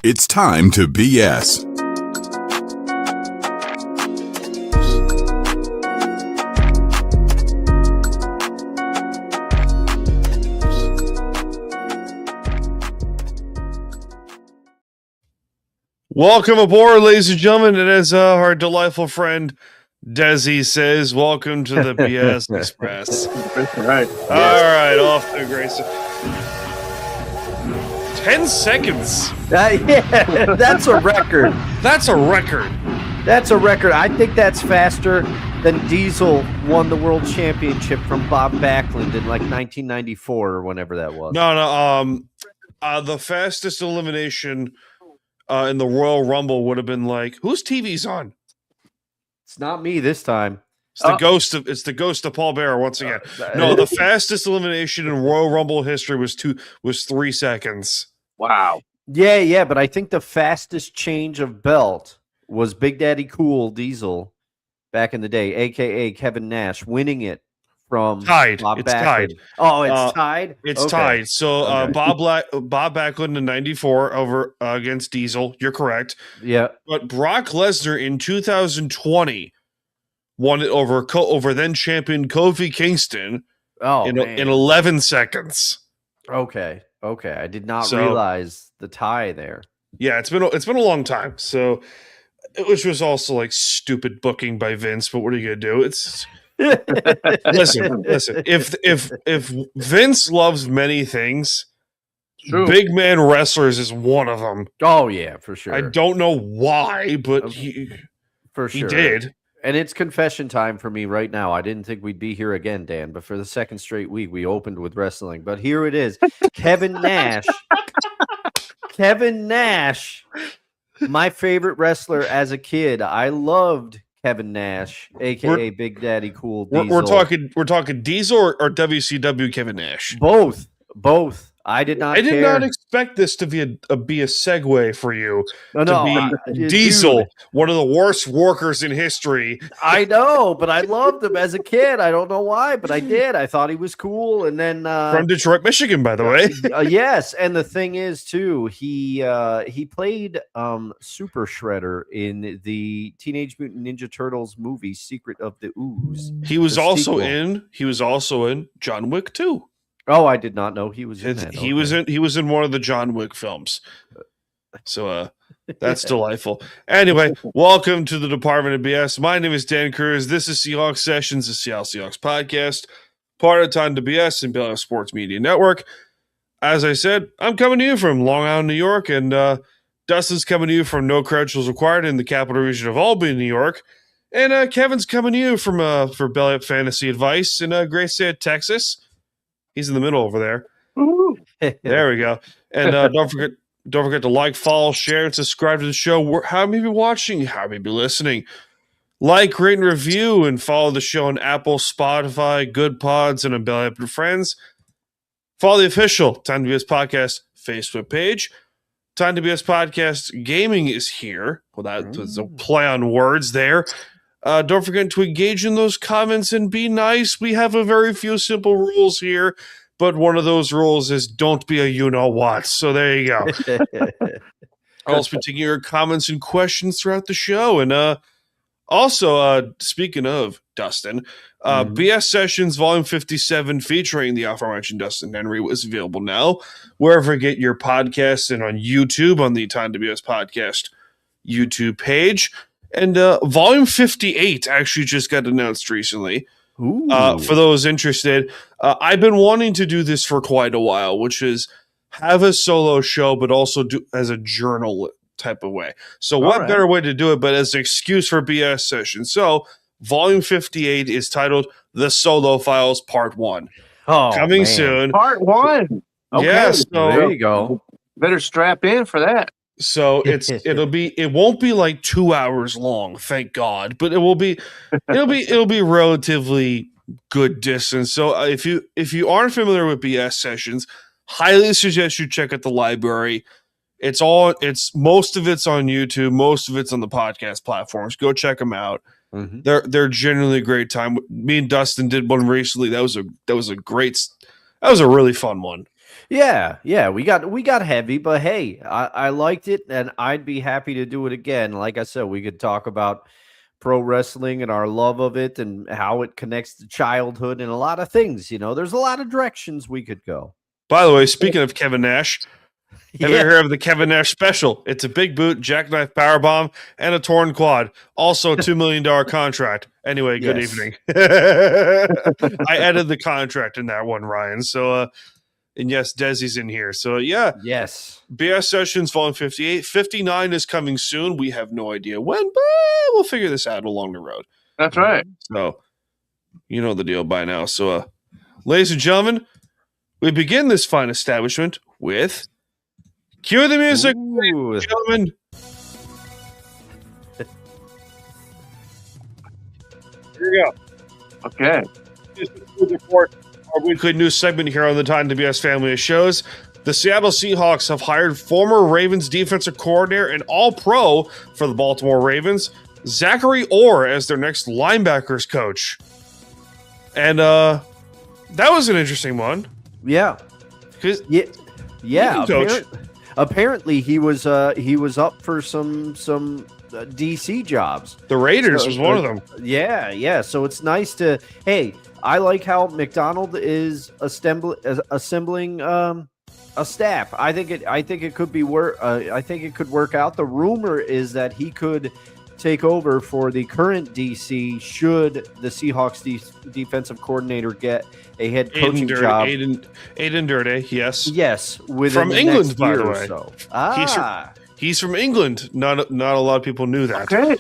It's time to BS. Welcome aboard, ladies and gentlemen, and as our delightful friend Desi says, welcome to the BS Express. That's right. All right, off to a great 10 seconds. Yeah, that's a record. That's a record. That's a record. I think that's faster than Diesel won the world championship from Bob Backlund in like 1994 or whenever that was. No. The fastest elimination in the Royal Rumble would have been like, whose TV's on? It's not me this time. It's the ghost of Paul Bearer once again. No, the fastest elimination in Royal Rumble history was 3 seconds. Wow. Yeah, but I think the fastest change of belt was Big Daddy Cool Diesel back in the day, aka Kevin Nash, winning it from tied. Bob It's Backlund. tied. Oh, it's tied. It's Okay. tied. So Okay. Bob Backlund in '94 over against Diesel. You're correct. Yeah. But Brock Lesnar in 2020 won it over then champion Kofi Kingston in 11 seconds. Okay. I did not realize the tie there. Yeah, it's been a long time. So, which was also like stupid booking by Vince. But what are you gonna do? It's listen. If Vince loves many things, True. big man wrestlers is one of them. Oh yeah, for sure. I don't know why, but he did. And it's confession time for me right now. I didn't think we'd be here again, Dan, but for the second straight week, we opened with wrestling. But here it is. Kevin Nash, my favorite wrestler as a kid. I loved Kevin Nash, aka Big Daddy Cool Diesel. We're talking Diesel or WCW Kevin Nash. Both. I did not expect this to be a segue for you. Dude, Diesel, one of the worst workers in history. I know, but I loved him as a kid. I don't know why, but I did. I thought he was cool. And then from Detroit, Michigan, by the way. Yes, and the thing is too, he played Super Shredder in the Teenage Mutant Ninja Turtles movie Secret of the Ooze. He was also in John Wick 2. Oh, I did not know he was in that. He was in one of the John Wick films. So that's delightful. Anyway, welcome to the Department of BS. My name is Dan Cruz. This is Seahawks Sessions, the Seattle Seahawks podcast, part of Time to BS and Bel Air Sports Media Network. As I said, I'm coming to you from Long Island, New York, and Dustin's coming to you from No Credentials Required in the capital region of Albany, New York. And Kevin's coming to you from for Bel Air Fantasy Advice in Great State, Texas. He's in the middle over there. There we go. And don't forget to like, follow, share, and subscribe to the show. How may you be watching? How may you be listening? Like, rate, and review, and follow the show on Apple, Spotify, Good Pods, and on Bel Air Friends. Follow the official Time to BS Podcast Facebook page. Time to BS Podcast Gaming is here. Well, that was a play on words there. Don't forget to engage in those comments and be nice. We have a very few simple rules here, but one of those rules is don't be a you-know-what. So there you go. I'll also be taking your comments and questions throughout the show. And also, speaking of Dustin, BS Sessions Volume 57 featuring the aforementioned Dustin Henry is available now, wherever you get your podcasts and on YouTube on the Time to BS Podcast YouTube page. And Volume 58 actually just got announced recently. For those interested, I've been wanting to do this for quite a while, which is have a solo show, but also do as a journal type of way. So what better way to do it but as an excuse for BS Session? So Volume 58 is titled The Solo Files Part 1. Coming soon. Part 1. Okay. Yeah, so there you go. Better strap in for that. So it won't be like 2 hours long, thank God, but it'll be relatively good distance. So if you aren't familiar with BS Sessions, highly suggest you check out the library. It's most of it's on YouTube, most of it's on the podcast platforms. Go check them out. Mm-hmm. They're generally a great time. Me and Dustin did one recently. That was a really fun one. Yeah, we got heavy, but hey, I liked it, and I'd be happy to do it again. Like I said, we could talk about pro wrestling and our love of it and how it connects to childhood and a lot of things. There's a lot of directions we could go. By the way, speaking of Kevin Nash, have you heard of the Kevin Nash special? It's a big boot, jackknife powerbomb, and a torn quad. Also, a $2 million contract. Anyway, good evening. I added the contract in that one, Ryan. So, and yes, Desi's in here. So, yeah. Yes. BS Sessions Volume 58. 59 is coming soon. We have no idea when, but we'll figure this out along the road. That's right. So, you know the deal by now. So, ladies and gentlemen, we begin this fine establishment with cue the music, ladies and gentlemen. Here we go. Okay. Our weekly news segment here on the Time to BS family of shows. The Seattle Seahawks have hired former Ravens defensive coordinator and all-pro for the Baltimore Ravens, Zachary Orr, as their next linebackers coach. And that was an interesting one. Yeah. Yeah. Coach. Apparently, he was up for some DC jobs. The Raiders was one of them. Yeah. So it's nice to. Hey, I like how McDonald is assembling a staff. I think it could be I think it could work out. The rumor is that he could take over for the current DC should the Seahawks defensive coordinator get a head coaching job. Aiden Durde, yes. Yes, from England, by the way. So. He's from England. Not a lot of people knew that. Okay.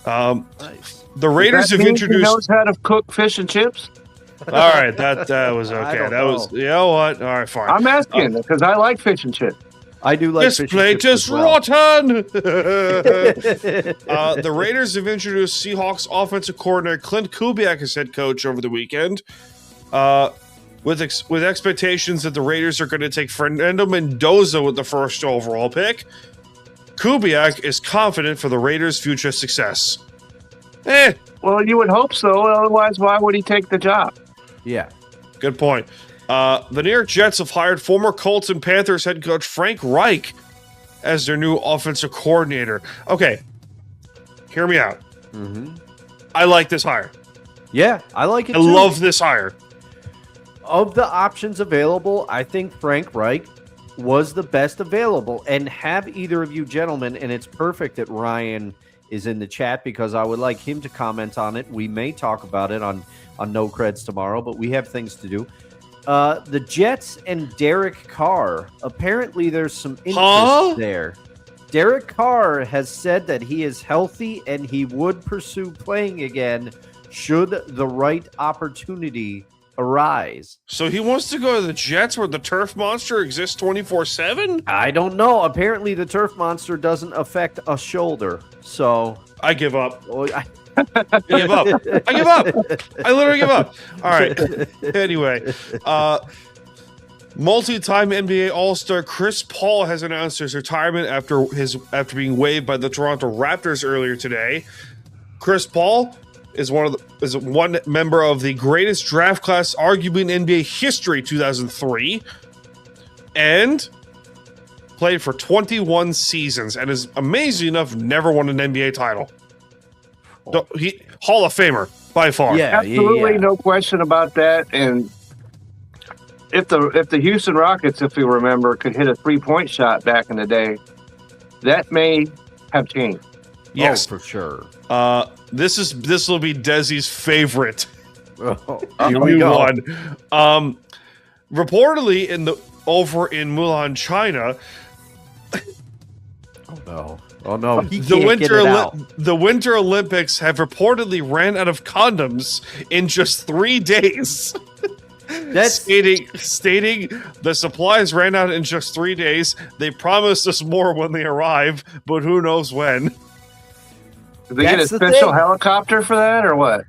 Nice. The Raiders have introduced. He knows how to cook fish and chips. All right, that was okay. That was, you know what? All right, fine. I'm asking because I like fish and chips. I do like this plate is rotten. The Raiders have introduced Seahawks offensive coordinator Clint Kubiak as head coach over the weekend, with expectations that the Raiders are going to take Fernando Mendoza with the first overall pick. Kubiak is confident for the Raiders' future success. Well, you would hope so. Otherwise, why would he take the job? Yeah. Good point. The New York Jets have hired former Colts and Panthers head coach Frank Reich as their new offensive coordinator. Okay, hear me out. Mm-hmm. I like this hire. Yeah, I like it I too. love this hire. Of the options available, I think Frank Reich was the best available. And have either of you gentlemen, and it's perfect that Ryan is in the chat because I would like him to comment on it. We may talk about it on No Creds tomorrow, but we have things to do. The Jets and Derek Carr. Apparently, there's some interest there. Derek Carr has said that he is healthy and he would pursue playing again should the right opportunity arise. So he wants to go to the Jets where the turf monster exists 24/7? I don't know. Apparently, the turf monster doesn't affect a shoulder. So I give up. I give up. I give up. I literally give up. All right. Anyway, multi-time NBA All-Star Chris Paul has announced his retirement after being waived by the Toronto Raptors earlier today. Chris Paul is one member of the greatest draft class arguably in NBA history, 2003, and played for 21 seasons and is amazing enough never won an NBA title. He Hall of Famer by far. Yeah, absolutely, no question about that. And if the Houston Rockets, if you remember, could hit a 3-point shot back in the day, that may have changed. Yes, for sure. This will be Desi's favorite. Here we go. One. Reportedly over in Mulan, China. Oh no! The Winter Olympics have reportedly ran out of condoms in just 3 days. That's stating the supplies ran out in just 3 days. They promised us more when they arrive, but who knows when. Did they get a special helicopter for that, or what?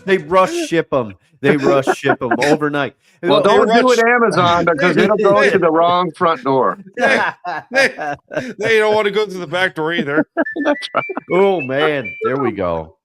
They rush ship them. Overnight. Well, don't do it Amazon because it'll go to the wrong front door. They don't want to go through the back door either. That's right. Oh, man. There we go.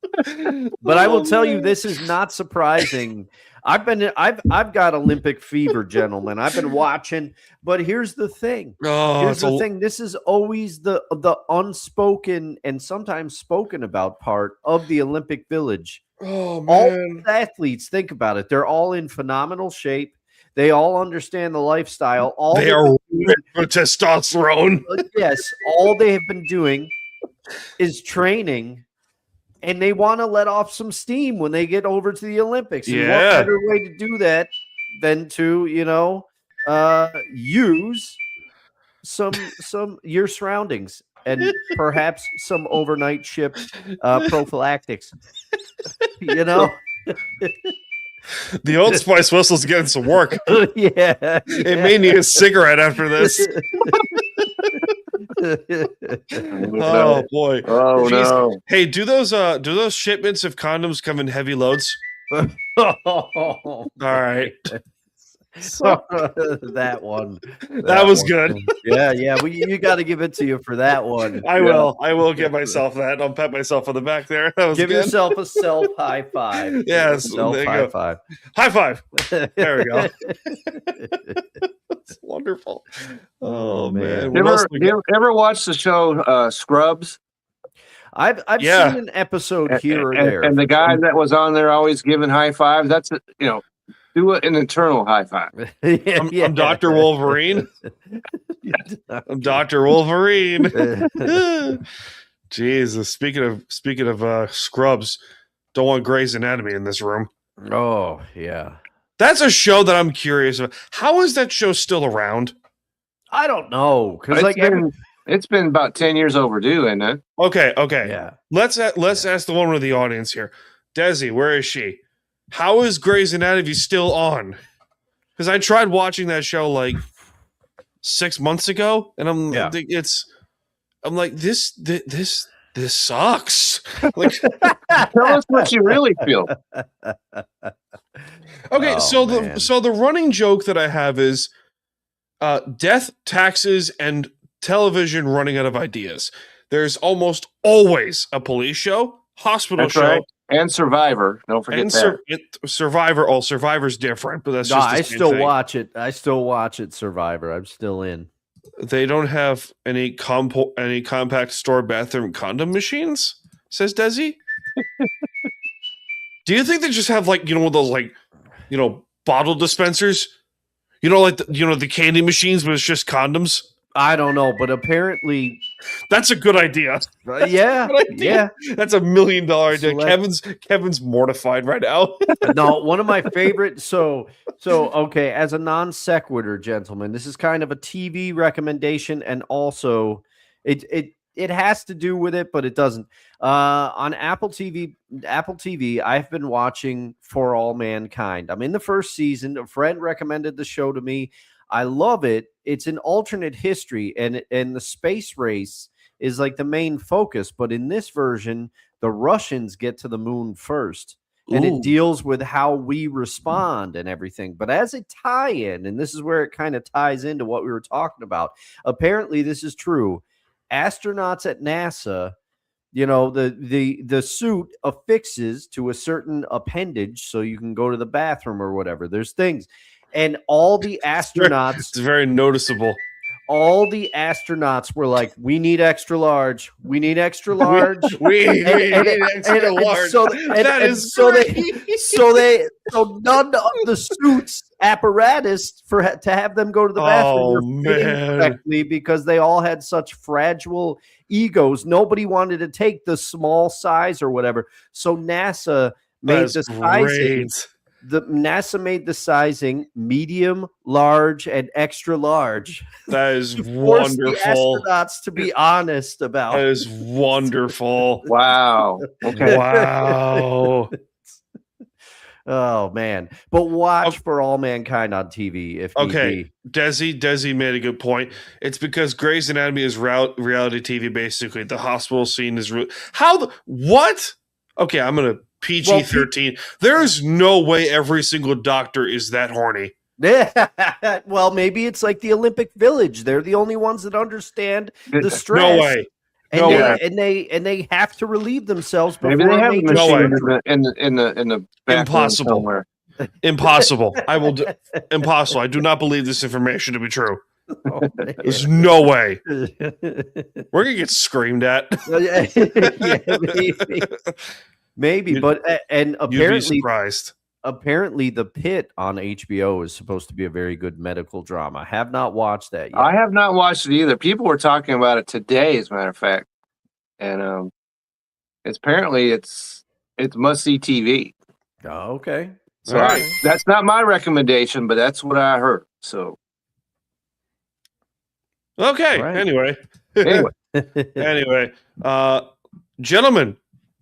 But I will tell you, this is not surprising. I've got Olympic fever, gentlemen. I've been watching, but here's the thing. This is always the unspoken and sometimes spoken about part of the Olympic Village. Oh, man. All the athletes, think about it. They're all in phenomenal shape. They all understand the lifestyle. They are ripped with testosterone. Yes, all they have been doing is training, and they want to let off some steam when they get over to the Olympics. And what better way to do that than to, use some your surroundings and perhaps some overnight ship prophylactics. The Old Spice whistle's getting some work. Yeah. It may need a cigarette after this. Oh boy! Oh no! Hey, do those shipments of condoms come in heavy loads? All right. That one. That was good. Yeah. You got to give it to you for that one. I will give myself that. I'll pat myself on the back there. That was give good. Yourself a self high five. Yes. Self high five. High five. There we go. That's wonderful. Oh man. You ever watch the show Scrubs? I've seen an episode here or there. And the guy that was on there always giving high fives. That's do an internal high five. I'm Dr. Wolverine. I'm Dr. Wolverine. Jesus. Speaking of Scrubs, don't want Grey's Anatomy in this room. Oh yeah. That's a show that I'm curious about. How is that show still around? I don't know, because it's been about 10 years overdue, isn't it? Okay. Yeah. Let's ask the one with the audience here. Desi, where is she? How is Grey's Anatomy still on? Because I tried watching that show like 6 months ago, and I'm like this sucks. Like, tell us what you really feel. Okay, so the running joke that I have is death, taxes, and television running out of ideas. There's almost always a police show, hospital show. Right. And Survivor. Don't forget that. Survivor. Oh, Survivor's different, but that's just the same thing. Watch it. I still watch it. Survivor. I'm still in. They don't have any compact store bathroom condom machines, says Desi. Do you think they just have one of those bottle dispensers? The candy machines, but it's just condoms. I don't know, but apparently that's a good idea. Yeah. That's $1 million idea. Kevin's mortified right now. No, one of my favorite. So okay, as a non sequitur, gentlemen, this is kind of a TV recommendation, and also it has to do with it, but it doesn't. On Apple TV, I've been watching For All Mankind. I'm in the first season. A friend recommended the show to me. I love it. It's an alternate history, and the space race is like the main focus. But in this version, the Russians get to the moon first, and it deals with how we respond and everything. But as a tie-in, and this is where it kind of ties into what we were talking about. Apparently, this is true. Astronauts at NASA, the suit affixes to a certain appendage, so you can go to the bathroom or whatever. There's things. And all the astronauts... It's very noticeable. All the astronauts were like, we need extra large. We need extra large. we need extra large. So none of the suits apparatus to have them go to the bathroom were fitting correctly because they all had such fragile egos. Nobody wanted to take the small size or whatever. So NASA made the sizing. NASA made the sizing medium, large, and extra large. That is wonderful. The astronauts to be honest about. That is wonderful. Wow. Okay. Wow. Oh man! But watch For All Mankind on TV if need be. Desi made a good point. It's because Grey's Anatomy is reality TV. Basically, the hospital scene is what? Okay, I'm gonna PG-13. There's no way every single doctor is that horny. Yeah. Well, maybe it's like the Olympic Village. They're the only ones that understand the stress. No way. And they have to relieve themselves before maybe they have a machine no in the bathroom impossible somewhere. Impossible. Impossible. I do not believe this information to be true. Oh, man. There's no way. We're gonna get screamed at. Yeah, maybe. But and You'd be apparently, surprised. The Pit on HBO is supposed to be a very good medical drama. Have not watched that yet. I have not watched it either. People were talking about it today, as a matter of fact, and it's must see TV. Oh, okay. So All right. that's not my recommendation, but that's what I heard. So Okay. Right. Anyway. anyway, Anyway. Gentlemen,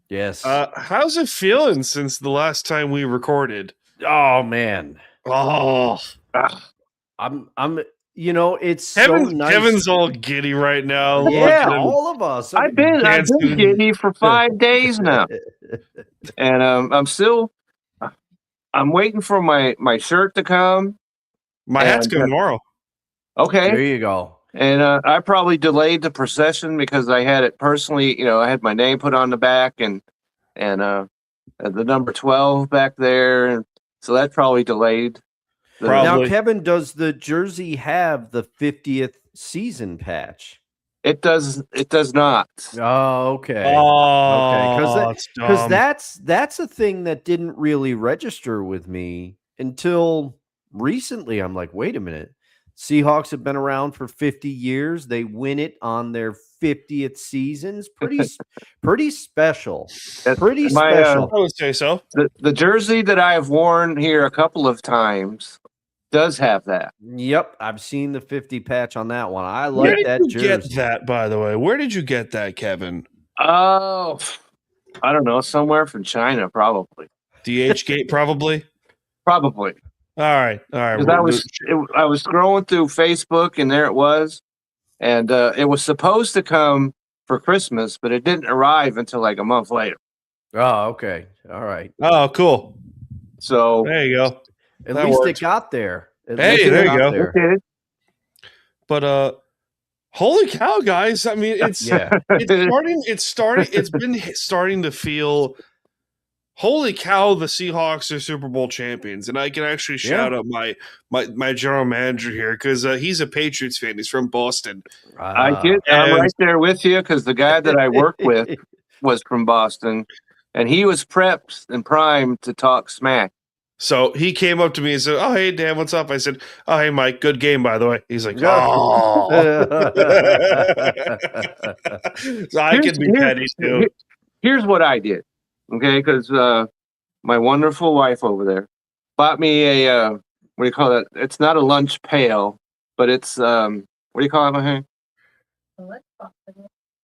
Yes. how's it feeling since the last time we recorded? Oh man. Oh, I'm it's Kevin's, so nice. Kevin's all giddy right now. Yeah, Look at him. all of us. I've been giddy for 5 days now, and I'm waiting for my shirt to come. My hat's coming tomorrow. Okay, There you go. and I probably delayed the procession because I had it personally. I had my name put on the back and the number 12 back there, and so that probably delayed. Probably. Now, Kevin, does the jersey have the 50th season patch? It does not. Oh, okay. Oh, Because that's a thing that didn't really register with me until recently. I'm like, wait a minute. Seahawks have been around for 50 years. They win it on their 50th seasons. Pretty special. Pretty special. I would say so. The jersey that I have worn here a couple of times does have that. Yep, I've seen the 50 patch on that one. I Where like did that you jersey. get that, by the way? Where did you get that, Kevin? Oh, I don't know, somewhere from China, probably. DH Gate, probably. Probably. All right. Because I was scrolling through Facebook, and there it was, and it was supposed to come for Christmas, but it didn't arrive until like a month later. Oh, okay. All right. Oh, cool. So There you go. At That least works. it got there. At Hey, least it there you got go. there. okay. But holy cow, guys! I mean, it's Yeah. it's been starting to feel. Holy cow! The Seahawks are Super Bowl champions, and I can actually shout out my general manager here because he's a Patriots fan. He's from Boston. I'm And- right there with you because the guy that I work with was from Boston, and he was prepped and primed to talk smack. So he came up to me and said, "Oh, hey Dan, what's up?" I said, "Oh, hey Mike, good game by the way." He's like, "Oh." So I can be petty too. Here's what I did, okay? Because my wonderful wife over there bought me a what do you call that? It's not a lunch pail, but it's what do you call it, my hand?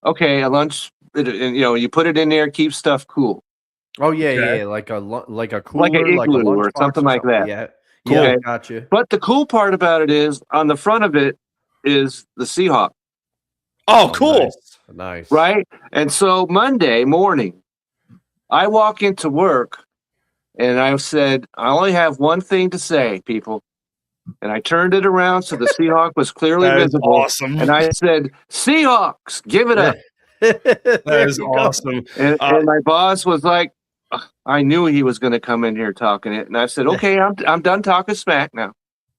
Okay, a lunch. You put it in there, keep stuff cool. Oh yeah, Okay. yeah, like a cooler, Like an igloo or lunchbox something like that. Yeah, Cool. yeah, Okay. gotcha. But the cool part about it is on the front of it is the Seahawks, Oh, cool. nice. right? And so Monday morning, I walk into work and I said, I only have one thing to say, people. And I turned it around so the Seahawk was clearly That is visible. awesome. And I said, Seahawks, give it up. That is awesome. And my boss was like, I knew he was going to come in here talking it. And I said, okay, I'm done talking smack now.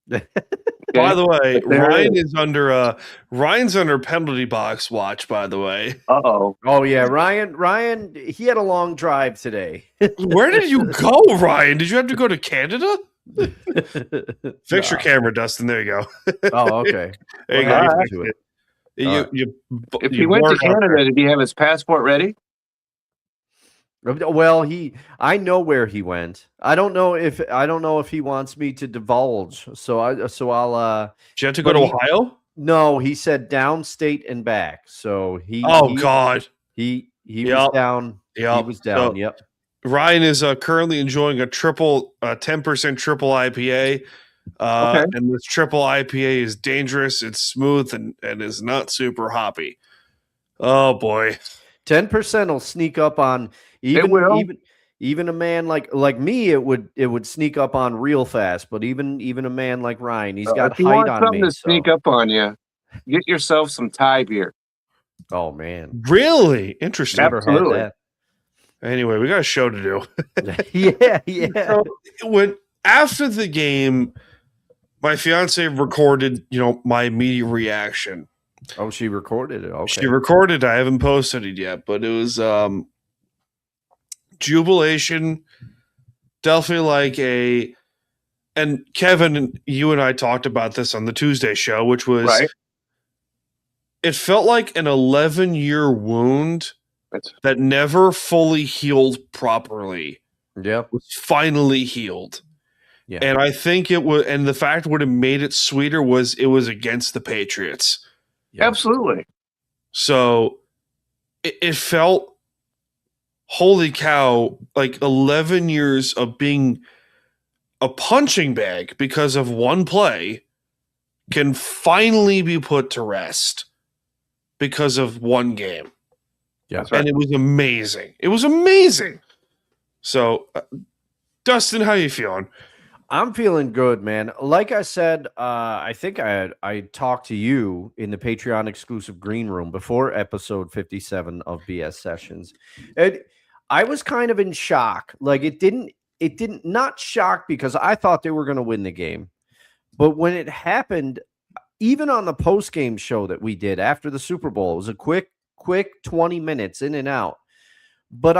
By the way, There Ryan is under Ryan's under penalty box watch. By the way, Uh-oh. Oh yeah, Ryan, he had a long drive today. where did you go, Ryan? Did you have to go to Canada? Fix your camera, Dustin. There you go. Oh, okay. There you Well, go. I'll You do fixed it. it. All right. If he went to Canada, did he have his passport ready? Well, I know where he went. I don't know if he wants me to divulge. So I'll Did you have to go but to he- Ohio? no, he said downstate and back. So God. he Yep. was down. Yep. He was down. So, Yep. Ryan is currently enjoying a 10% triple IPA. Okay. And this triple IPA is dangerous. It's smooth and is not super hoppy. Oh boy. 10% will sneak up on even a man like me. It would sneak up on real fast. But even a man like Ryan, he's got if you height want on something me. to sneak up on you, get yourself some Thai beer. Oh man, Really interesting. never had Absolutely. that. Anyway, we got a show to do. Yeah, yeah. So, when after the game, my fiance recorded, my immediate reaction. Oh, she recorded it. Okay. She recorded. I haven't posted it yet, but it was jubilation. Definitely like and Kevin, you and I talked about this on the Tuesday show, which was, Right. It felt like an 11-year wound that never fully healed properly. Yep. Was finally healed. Yeah. And I think it was, and the fact what it made it sweeter was it was against the Patriots. Yep. Absolutely. So it felt, holy cow, like 11 years of being a punching bag because of one play can finally be put to rest because of one game. Yeah. That's right. And it was amazing. It was amazing. So, Dustin, how you feeling? I'm feeling good, man. Like I said, I think I talked to you in the Patreon exclusive green room before episode 57 of BS Sessions. And I was kind of in shock. Like it didn't not shock because I thought they were going to win the game. But when it happened, even on the post-game show that we did after the Super Bowl, it was a quick 20 minutes in and out. But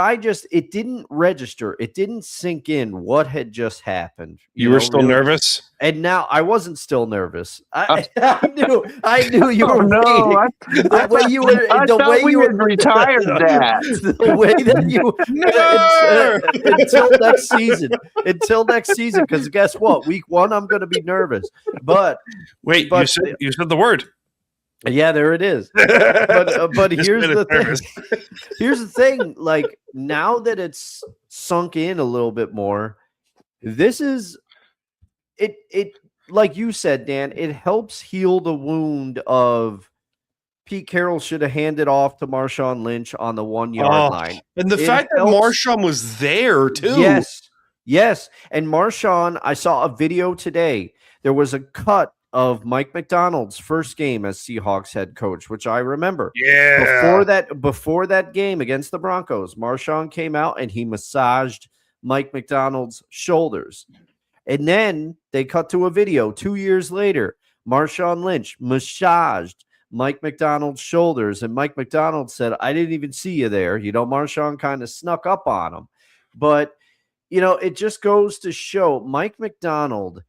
it didn't register. It didn't sink in what had just happened. You were still nervous? And now I wasn't still nervous. I knew you were. No, The way you were. I The thought way we you had were. retired that. The way that you. Until next season. Until next season. Because guess what? Week 1, I'm going to be nervous. But wait, you said the word. Yeah, there it is. But here's the thing. Here's the thing. Like now that it's sunk in a little bit more, this is it. Like you said, Dan, it helps heal the wound of Pete Carroll should have handed off to Marshawn Lynch on the 1-yard line, and the fact that Marshawn was there too. Yes, and Marshawn. I saw a video today. There was a cut of Mike McDonald's first game as Seahawks head coach, which I remember. Yeah. Before that game against the Broncos, Marshawn came out and he massaged Mike McDonald's shoulders. And then they cut to a video 2 years later. Marshawn Lynch massaged Mike McDonald's shoulders. And Mike McDonald said, I didn't even see you there. Marshawn kind of snuck up on him. But, it just goes to show Mike McDonald,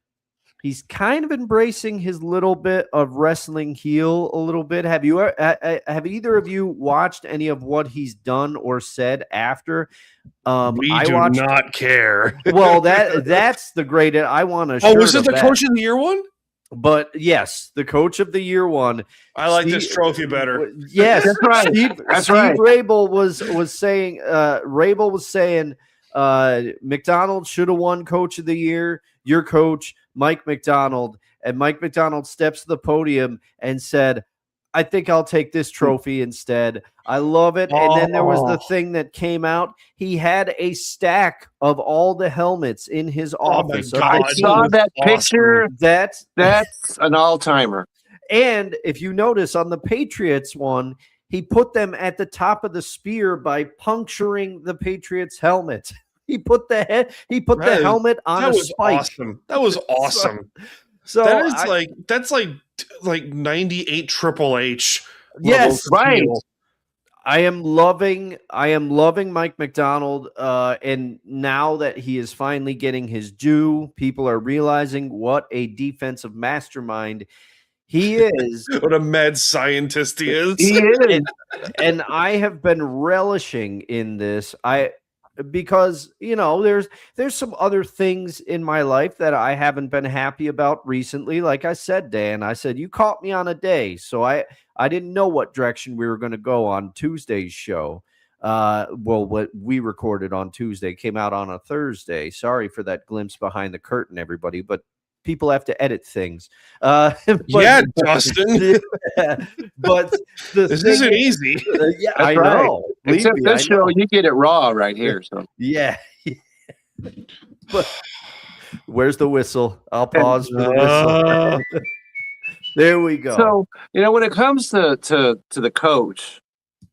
he's kind of embracing his little bit of wrestling heel a little bit. Have either of you watched any of what he's done or said after? We do not care. Well, that's the great. I want to. Oh, was it the coach of the year one? But yes, the coach of the year one. I like this trophy better. Yes, that's right. Steve Rabel was saying. Rabel was saying. McDonald should have won coach of the year. Your coach, Mike McDonald. And Mike McDonald steps to the podium and said, I think I'll take this trophy instead. I love it. And then there was the thing that came out. He had a stack of all the helmets in his office. Oh my God. I saw that picture. That's an all-timer. And if you notice on the Patriots one, he put them at the top of the spear by puncturing the Patriots' helmet. He put the helmet on a spike. Awesome. That was awesome. So that's like 98 Triple H. Yes, right. I am loving Mike McDonald, and now that he is finally getting his due, people are realizing what a defensive mastermind he is. What a mad scientist he is. He is. And I have been relishing in this. Because there's some other things in my life that I haven't been happy about recently. Like I said, Dan, I said you caught me on a day, so I didn't know what direction we were going to go on Tuesday's show. What we recorded on Tuesday came out on a Thursday. Sorry for that glimpse behind the curtain, everybody, but people have to edit things. Yeah, Justin. But this isn't easy. Yeah, That's I right. know. Except this show, you get it raw right here. So yeah. But where's the whistle? I'll pause for the whistle. There we go. So when it comes to the coach,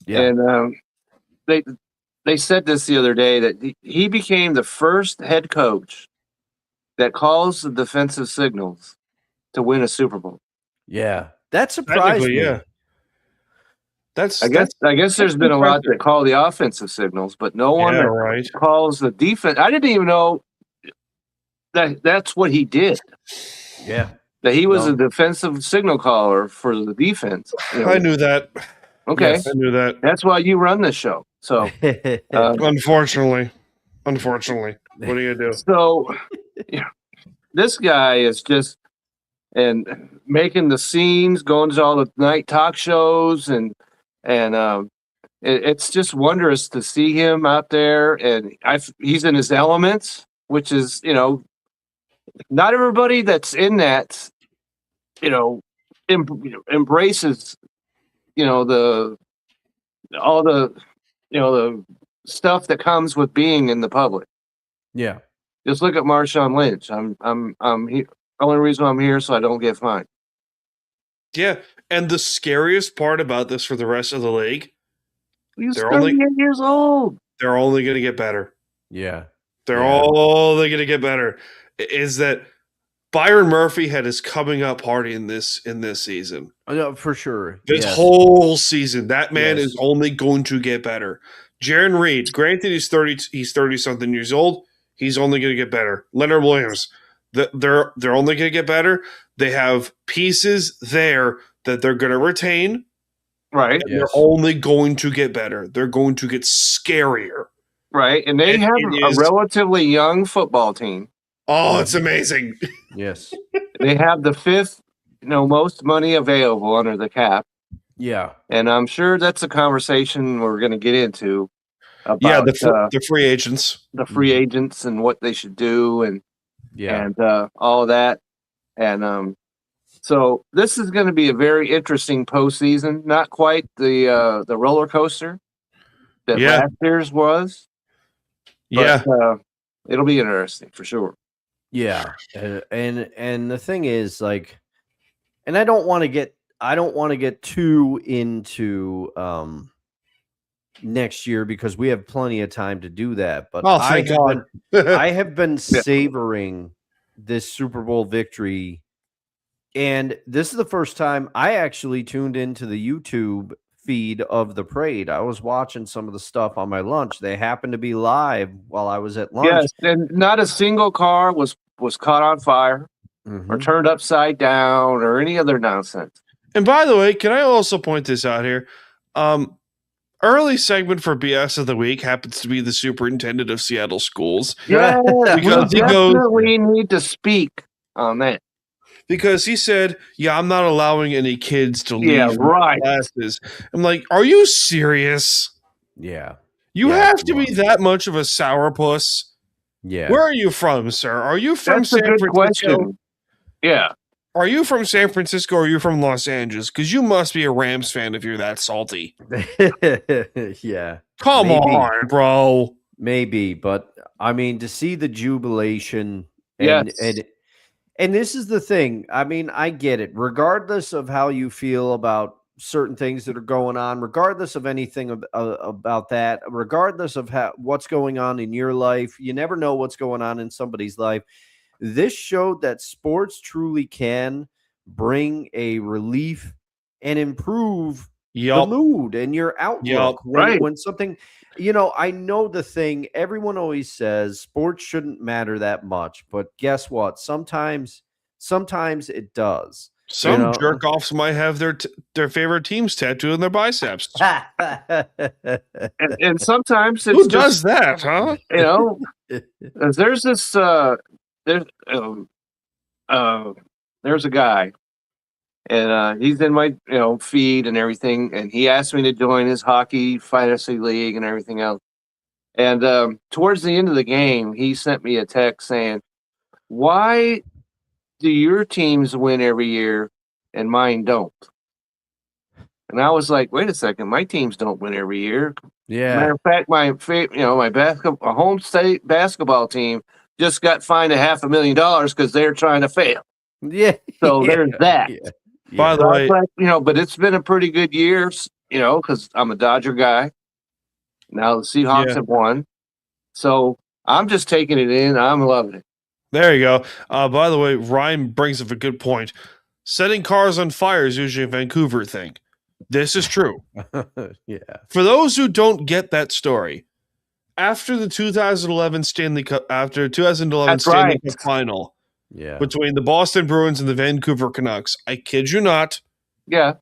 and they said this the other day that he became the first head coach that calls the defensive signals to win a Super Bowl. Yeah, that surprised Technically, me. yeah. I guess there's been a lot that call the offensive signals, but no one that calls the defense. I didn't even know that's what he did. Yeah, that he was a defensive signal caller for the defense. I knew that. Okay, yes, I knew that. That's why you run this show. So, unfortunately, what are you gonna do? So, this guy is just making the scenes, going to all the night talk shows, and it's just wondrous to see him out there, and he's in his elements, which is not everybody that's in that embraces the stuff that comes with being in the public. Yeah. Just look at Marshawn Lynch. I'm here. Only reason I'm here so I don't get fined. Yeah, and the scariest part about this for the rest of the league, he's 38 years old. They're only going to get better. Yeah, they're only going to get better. Is that Byron Murphy had his coming up party in this season? No, for sure. This whole season, that man is only going to get better. Jaron Reed, granted he's 30 something years old, he's only going to get better. Leonard Williams, they're only going to get better. They have pieces there that they're going to retain. Right. They're only going to get better. They're going to get scarier. Right. And they have a relatively young football team. Oh, it's amazing. Yes. They have the fifth, most money available under the cap. Yeah. And I'm sure that's a conversation we're going to get into about the free agents. The free agents and what they should do and all of that. And so this is going to be a very interesting postseason. Not quite the roller coaster that last year's was. But, it'll be interesting for sure. Yeah, and the thing is, like, and I don't want to get too into next year because we have plenty of time to do that. But thank God. I have been savoring this Super Bowl victory. And this is the first time I actually tuned into the YouTube feed of the parade. I was watching some of the stuff on my lunch. They happened to be live while I was at lunch. Yes, and not a single car was caught on fire or turned upside down or any other nonsense. And by the way, can I also point this out here? Early segment for BS of the week happens to be the superintendent of Seattle schools. Yeah, because we definitely need to speak on that. Because he said, I'm not allowing any kids to leave classes. I'm like, are you serious? Yeah. You have to be that much of a sourpuss? Yeah. Where are you from, sir? Are you from San Francisco? Question. Yeah. Are you from San Francisco or are you from Los Angeles? Because you must be a Rams fan if you're that salty. Yeah. Come on, bro. Maybe, but I mean, to see the jubilation and this is the thing. I mean, I get it. Regardless of how you feel about certain things that are going on, regardless of anything about that, regardless of what's going on in your life, you never know what's going on in somebody's life. This showed that sports truly can bring a relief and improve the mood and your outlook. When something, I know the thing everyone always says, sports shouldn't matter that much, but guess what? Sometimes it does. Some jerk offs might have their favorite teams tattooed on their biceps. and sometimes it's who does that, huh? There's this there's a guy, and he's in my feed and everything, and he asked me to join his hockey fantasy league and everything else. And towards the end of the game, he sent me a text saying, "Why do your teams win every year and mine don't?" And I was like, "Wait a second, my teams don't win every year." Yeah. Matter of fact, my home state basketball team just got fined $500,000 because they're trying to fail. Yeah. So there's that. Yeah. By the way, but it's been a pretty good year, because I'm a Dodger guy. Now the Seahawks have won, so I'm just taking it in. I'm loving it. There you go. By the way, Ryan brings up a good point. Setting cars on fire is usually a Vancouver thing. This is true. Yeah. For those who don't get that story, after the 2011 Stanley Cup, That's Stanley right. Cup final Yeah. between the Boston Bruins and the Vancouver Canucks, I kid you not, Yeah,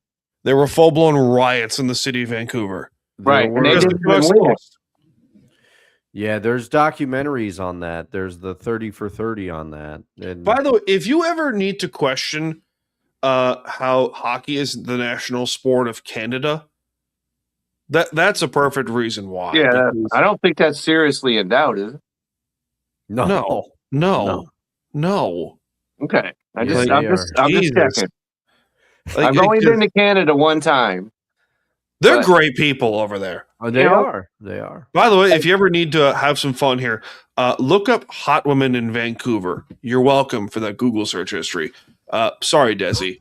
there were full-blown riots in the city of Vancouver. right. And they Because didn't the Canucks even win. lost. Yeah, there's documentaries on that. There's the 30 for 30 on that. And By the way, if you ever need to question how hockey isn't the national sport of Canada, that's a perfect reason why. Yeah, Because- I don't think that's seriously in doubt, is it? No. Okay. I'm Yes, just Jesus. checking. Like, I've only it- been to Canada one time. They're but- great people over there. Oh, they You know- are. They are. By the way, if you ever need to have some fun here, look up hot women in Vancouver. You're welcome for that Google search history. Sorry, Desi.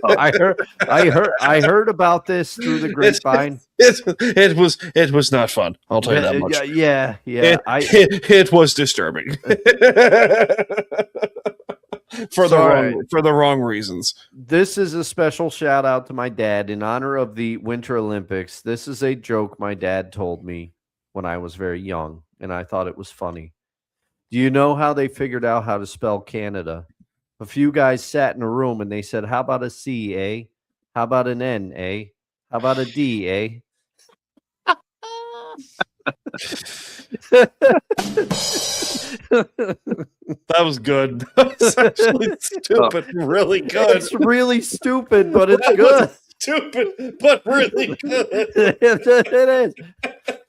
I heard about this through the grapevine. It was not fun. I'll tell you that much. Yeah. It was disturbing for the wrong reasons. This is a special shout out to my dad in honor of the Winter Olympics. This is a joke my dad told me when I was very young, and I thought it was funny. Do you know how they figured out how to spell Canada? A few guys sat in a room and they said, "How about a C, eh? How about an N, eh? How about a D, eh?" That was good. That was actually stupid. Really good. It's really stupid, but it's That good. was stupid, but really good. It is.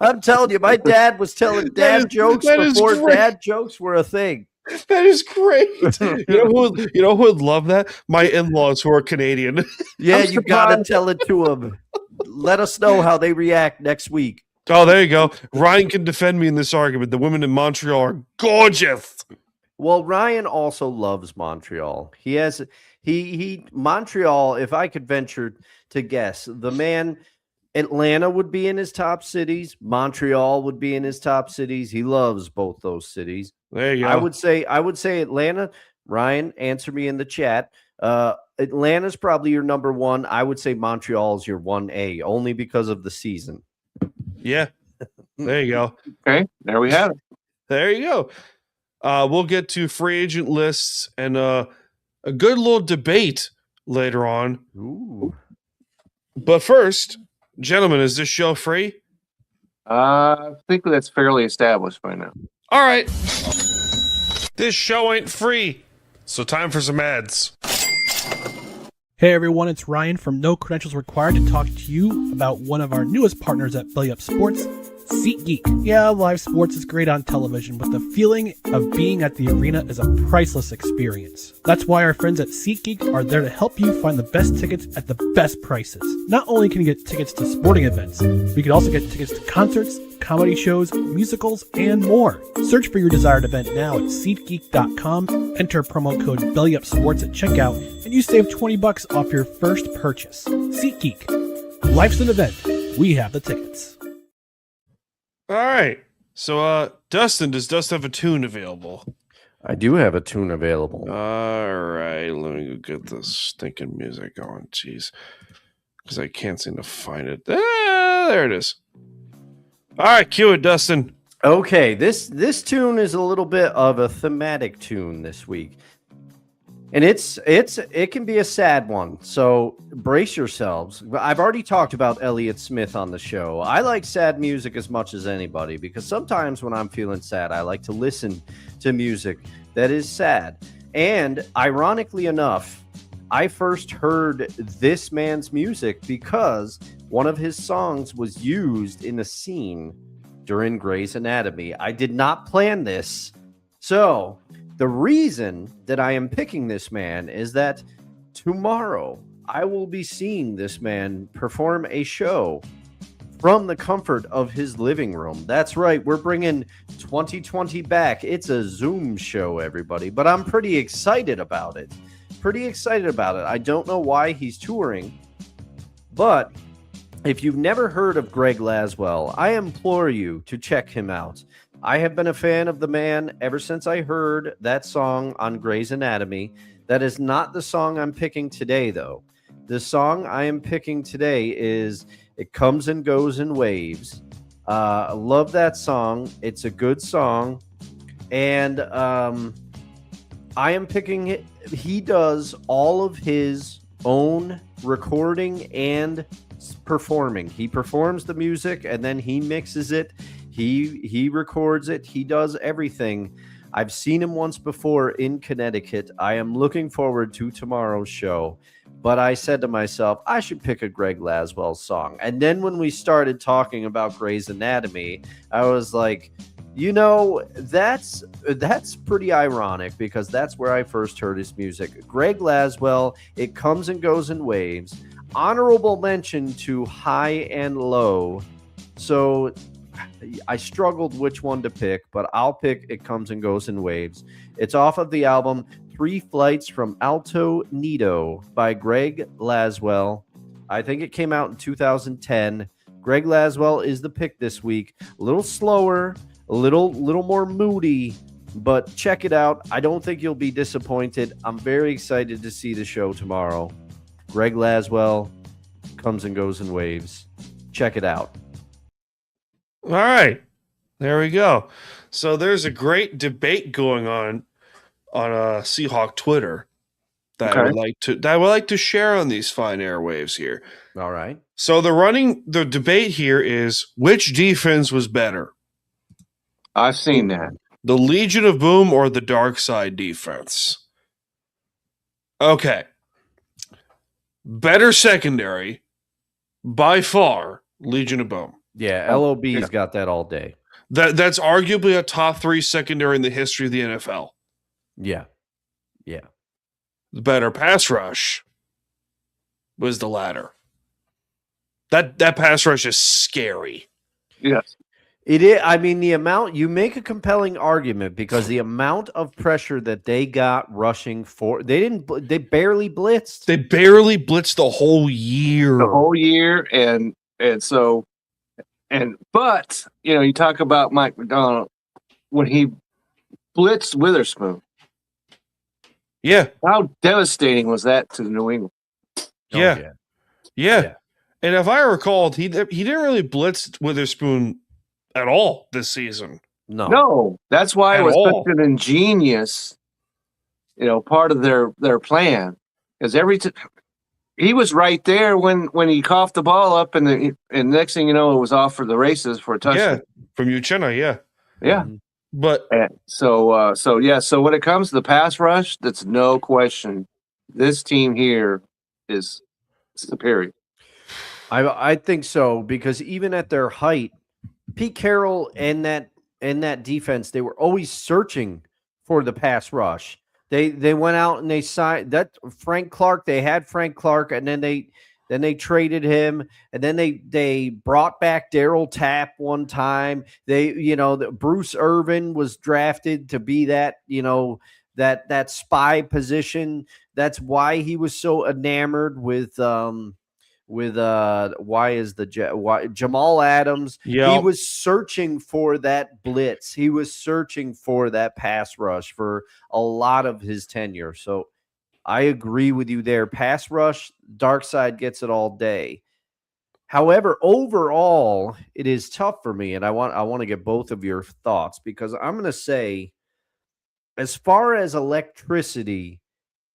I'm telling you, my dad was telling dad jokes that is before great. dad jokes were a thing. That is great. You know who would love that? My in-laws who are Canadian. Yeah, I'm you got to surprised. tell it to them. Let us know how they react next week. Oh, there you go. Ryan can defend me in this argument. The women in Montreal are gorgeous. Well, Ryan also loves Montreal. He Montreal, if I could venture to guess, the man Atlanta would be in his top cities, Montreal would be in his top cities. He loves both those cities. There you go. I would say Atlanta. Ryan, answer me in the chat. Atlanta's probably your number one. I would say Montreal is your 1A, only because of the season. Yeah. There you go. Okay, there we have it. There you go. We'll get to free agent lists and a good little debate later on. Ooh. But first, gentlemen, is this show free? I think that's fairly established by now. All right. This show ain't free. So time for some ads. Hey everyone, it's Ryan from No Credentials Required to talk to you about one of our newest partners at Belly Up Sports, SeatGeek. Yeah, live sports is great on television, but the feeling of being at the arena is a priceless experience. That's why our friends at SeatGeek are there to help you find the best tickets at the best prices. Not only can you get tickets to sporting events, but you can also get tickets to concerts, comedy shows, musicals, and more. Search for your desired event now at SeatGeek.com, enter promo code BellyUpSports at checkout, and you save $20 off your first purchase. SeatGeek. Life's an event. We have the tickets. All right. So, Dustin, does Dustin have a tune available? I do have a tune available. All right. Let me go get this stinking music going. Jeez. Because I can't seem to find it. There it is. All right. Cue it, Dustin. Okay, this tune is a little bit of a thematic tune this week. And it can be a sad one. So brace yourselves. I've already talked about Elliott Smith on the show. I like sad music as much as anybody because sometimes when I'm feeling sad, I like to listen to music that is sad. And ironically enough, I first heard this man's music because one of his songs was used in a scene during Grey's Anatomy. I did not plan this. So the reason that I am picking this man is that tomorrow I will be seeing this man perform a show from the comfort of his living room. That's right. We're bringing 2020 back. It's a Zoom show, everybody, but I'm pretty excited about it. I don't know why he's touring, but if you've never heard of Greg Laswell, I implore you to check him out. I have been a fan of the man ever since I heard that song on Grey's Anatomy. That is not the song I'm picking today, though. The song I am picking today is It Comes and Goes in Waves. I love that song. It's a good song. And I am picking it. He does all of his own recording and performing. He performs the music and then he mixes it. He records it. He does everything. I've seen him once before in Connecticut. I am looking forward to tomorrow's show. But I said to myself, I should pick a Greg Laswell song. And then when we started talking about Grey's Anatomy, I was like, you know, that's pretty ironic because that's where I first heard his music. Greg Laswell, It Comes and Goes in Waves. Honorable mention to High and Low. So I struggled which one to pick, but I'll pick It Comes and Goes in Waves. It's off of the album 3 Flights from Alto Nido by Greg Laswell. I think it came out in 2010. Greg Laswell is the pick this week. A little slower, a little more moody, but check it out. I don't think you'll be disappointed. I'm very excited to see the show tomorrow. Greg Laswell, Comes and Goes in Waves. Check it out. All right, there we go. So there's a great debate going on Seahawk Twitter that I would like to share on these fine airwaves here. All right. So the debate here is which defense was better, I've seen that. the Legion of Boom or the Dark Side defense? Okay, better secondary by far, Legion of Boom. Yeah, LOB's got that all day. That's arguably a top 3 secondary in the history of the NFL. Yeah. Yeah. The better pass rush was the latter. That pass rush is scary. Yes. It is. I mean, the amount you make a compelling argument because the amount of pressure that they got rushing for they barely blitzed. They barely blitzed the whole year. But you know, you talk about Mike McDonald when he blitzed Witherspoon. Yeah. How devastating was that to New England? Yeah. And if I recall, he didn't really blitz Witherspoon at all this season. No, that's why it was such an ingenious, part of their plan. Because he was right there when he coughed the ball up, and next thing you know, it was off for the races for a touchdown. Yeah, from Uchenna, yeah. But so when it comes to the pass rush, that's no question. This team here is superior. I think so because even at their height, Pete Carroll and that defense, they were always searching for the pass rush. They went out and they signed that Frank Clark. They had Frank Clark, and then they traded him, and then they brought back Darryl Tapp one time. Bruce Irvin was drafted to be that that spy position. That's why he was so enamored with Jamal Adams. Yep. He was searching for that blitz. He was searching for that pass rush for a lot of his tenure. So I agree with you there. Pass rush, Dark Side gets it all day. However, overall, it is tough for me, and I want to get both of your thoughts because I'm going to say, as far as electricity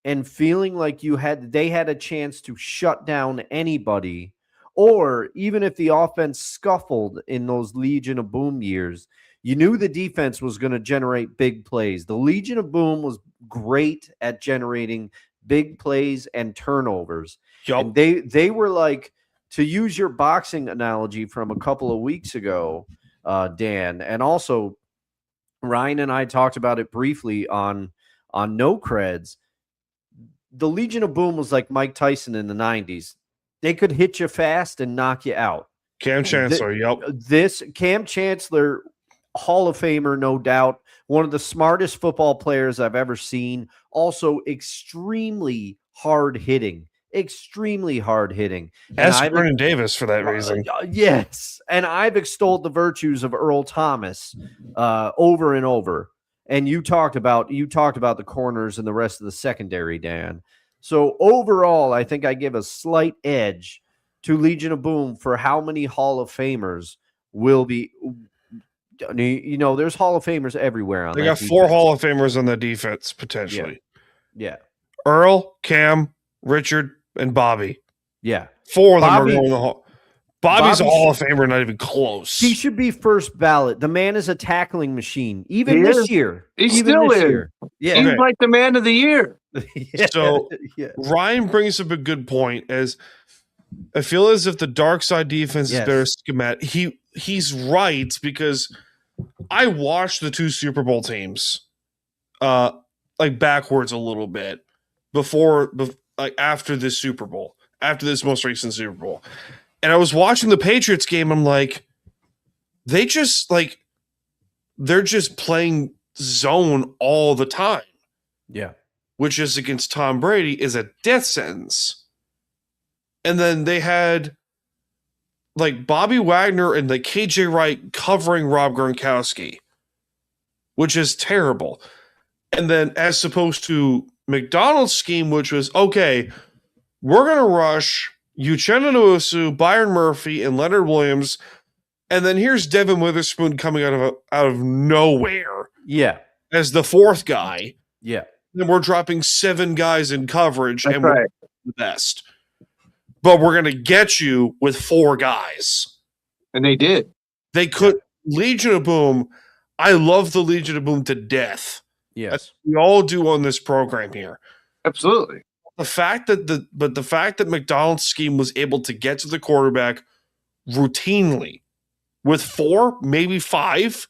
and feeling like they had a chance to shut down anybody, or even if the offense scuffled in those Legion of Boom years, you knew the defense was going to generate big plays. The Legion of Boom was great at generating big plays and turnovers. Yep. And they were like, to use your boxing analogy from a couple of weeks ago, Dan, and also Ryan and I talked about it briefly on No Creds. The Legion of Boom was like Mike Tyson in the 90s. They could hit you fast and knock you out. Cam Chancellor, This Cam Chancellor, Hall of Famer, no doubt. One of the smartest football players I've ever seen. Also extremely hard hitting. extremely hard hitting. Ask Vernon Davis for that reason. Yes, and I've extolled the virtues of Earl Thomas over and over. And you talked about the corners and the rest of the secondary, Dan. So overall, I think I give a slight edge to Legion of Boom for how many Hall of Famers will be. There's Hall of Famers everywhere. They got 4 Hall of Famers on the defense potentially. Yeah. Earl, Cam, Richard, and Bobby. Yeah. 4 of them are going to the Hall. Bobby's a Hall of Famer, not even close. He should be first ballot. The man is a tackling machine. Even this year. He still is. Yeah. He's like the man of the year. So Ryan brings up a good point as I feel as if the dark side defense is better schematic. He's right because I watched the 2 Super Bowl teams like backwards a little bit after this Super Bowl, after this most recent Super Bowl. And I was watching the Patriots game. I'm like, they're just playing zone all the time. Yeah. Which is against Tom Brady is a death sentence. And then they had like Bobby Wagner and the KJ Wright covering Rob Gronkowski, which is terrible. And then as opposed to McDonald's scheme, which was, okay, we're going to rush Uchenna Nwosu, Byron Murphy, and Leonard Williams, and then here's Devin Witherspoon coming out of nowhere. Yeah. As the 4th guy. Yeah. Then we're dropping 7 guys in coverage. That's and right. We're the best. But we're going to get you with 4 guys. And they did. They could. Legion of Boom. I love the Legion of Boom to death. Yes. As we all do on this program here. Absolutely. The fact that McDonald's scheme was able to get to the quarterback routinely with 4, maybe 5,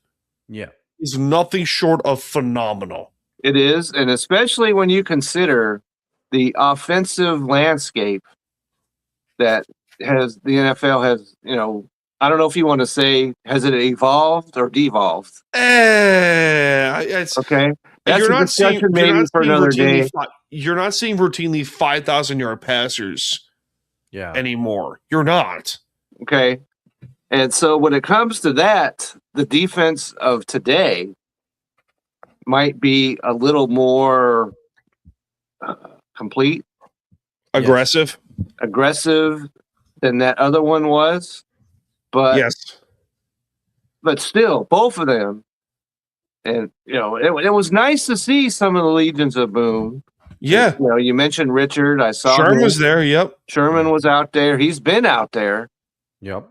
is nothing short of phenomenal. It is, and especially when you consider the offensive landscape that the NFL has, I don't know if you want to say, has it evolved or devolved? Okay. That's you're a not seeing, discussion maybe for another day. You're not seeing routinely 5,000-yard passers anymore. You're not. Okay. And so when it comes to that, the defense of today might be a little more complete. Aggressive than that other one was. But but still, both of them. And, it was nice to see some of the Legions of Boom. Yeah. You mentioned Richard. I saw Sherman him. was there. Yep. Sherman was out there. He's been out there. Yep.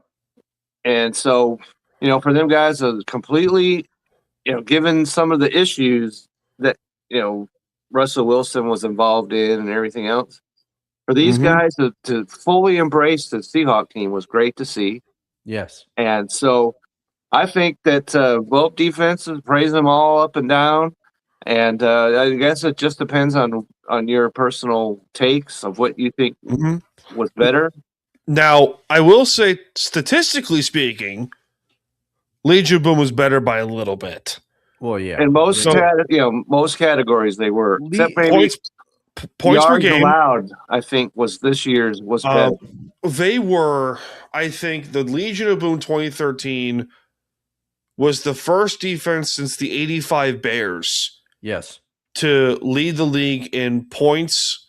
And so, for them guys to completely, given some of the issues that, Russell Wilson was involved in and everything else, for these guys to fully embrace the Seahawks team was great to see. Yes. And so I think that both defenses praise them all up and down. And I guess it just depends on your personal takes of what you think was better. Now, I will say, statistically speaking, Legion Boom was better by a little bit. Well, yeah. In most categories they were. Except maybe points per game allowed, I think, was this year's was better. They were, I think, the Legion of Boom 2013 was the first defense since the 85 Bears. Yes. To lead the league in points,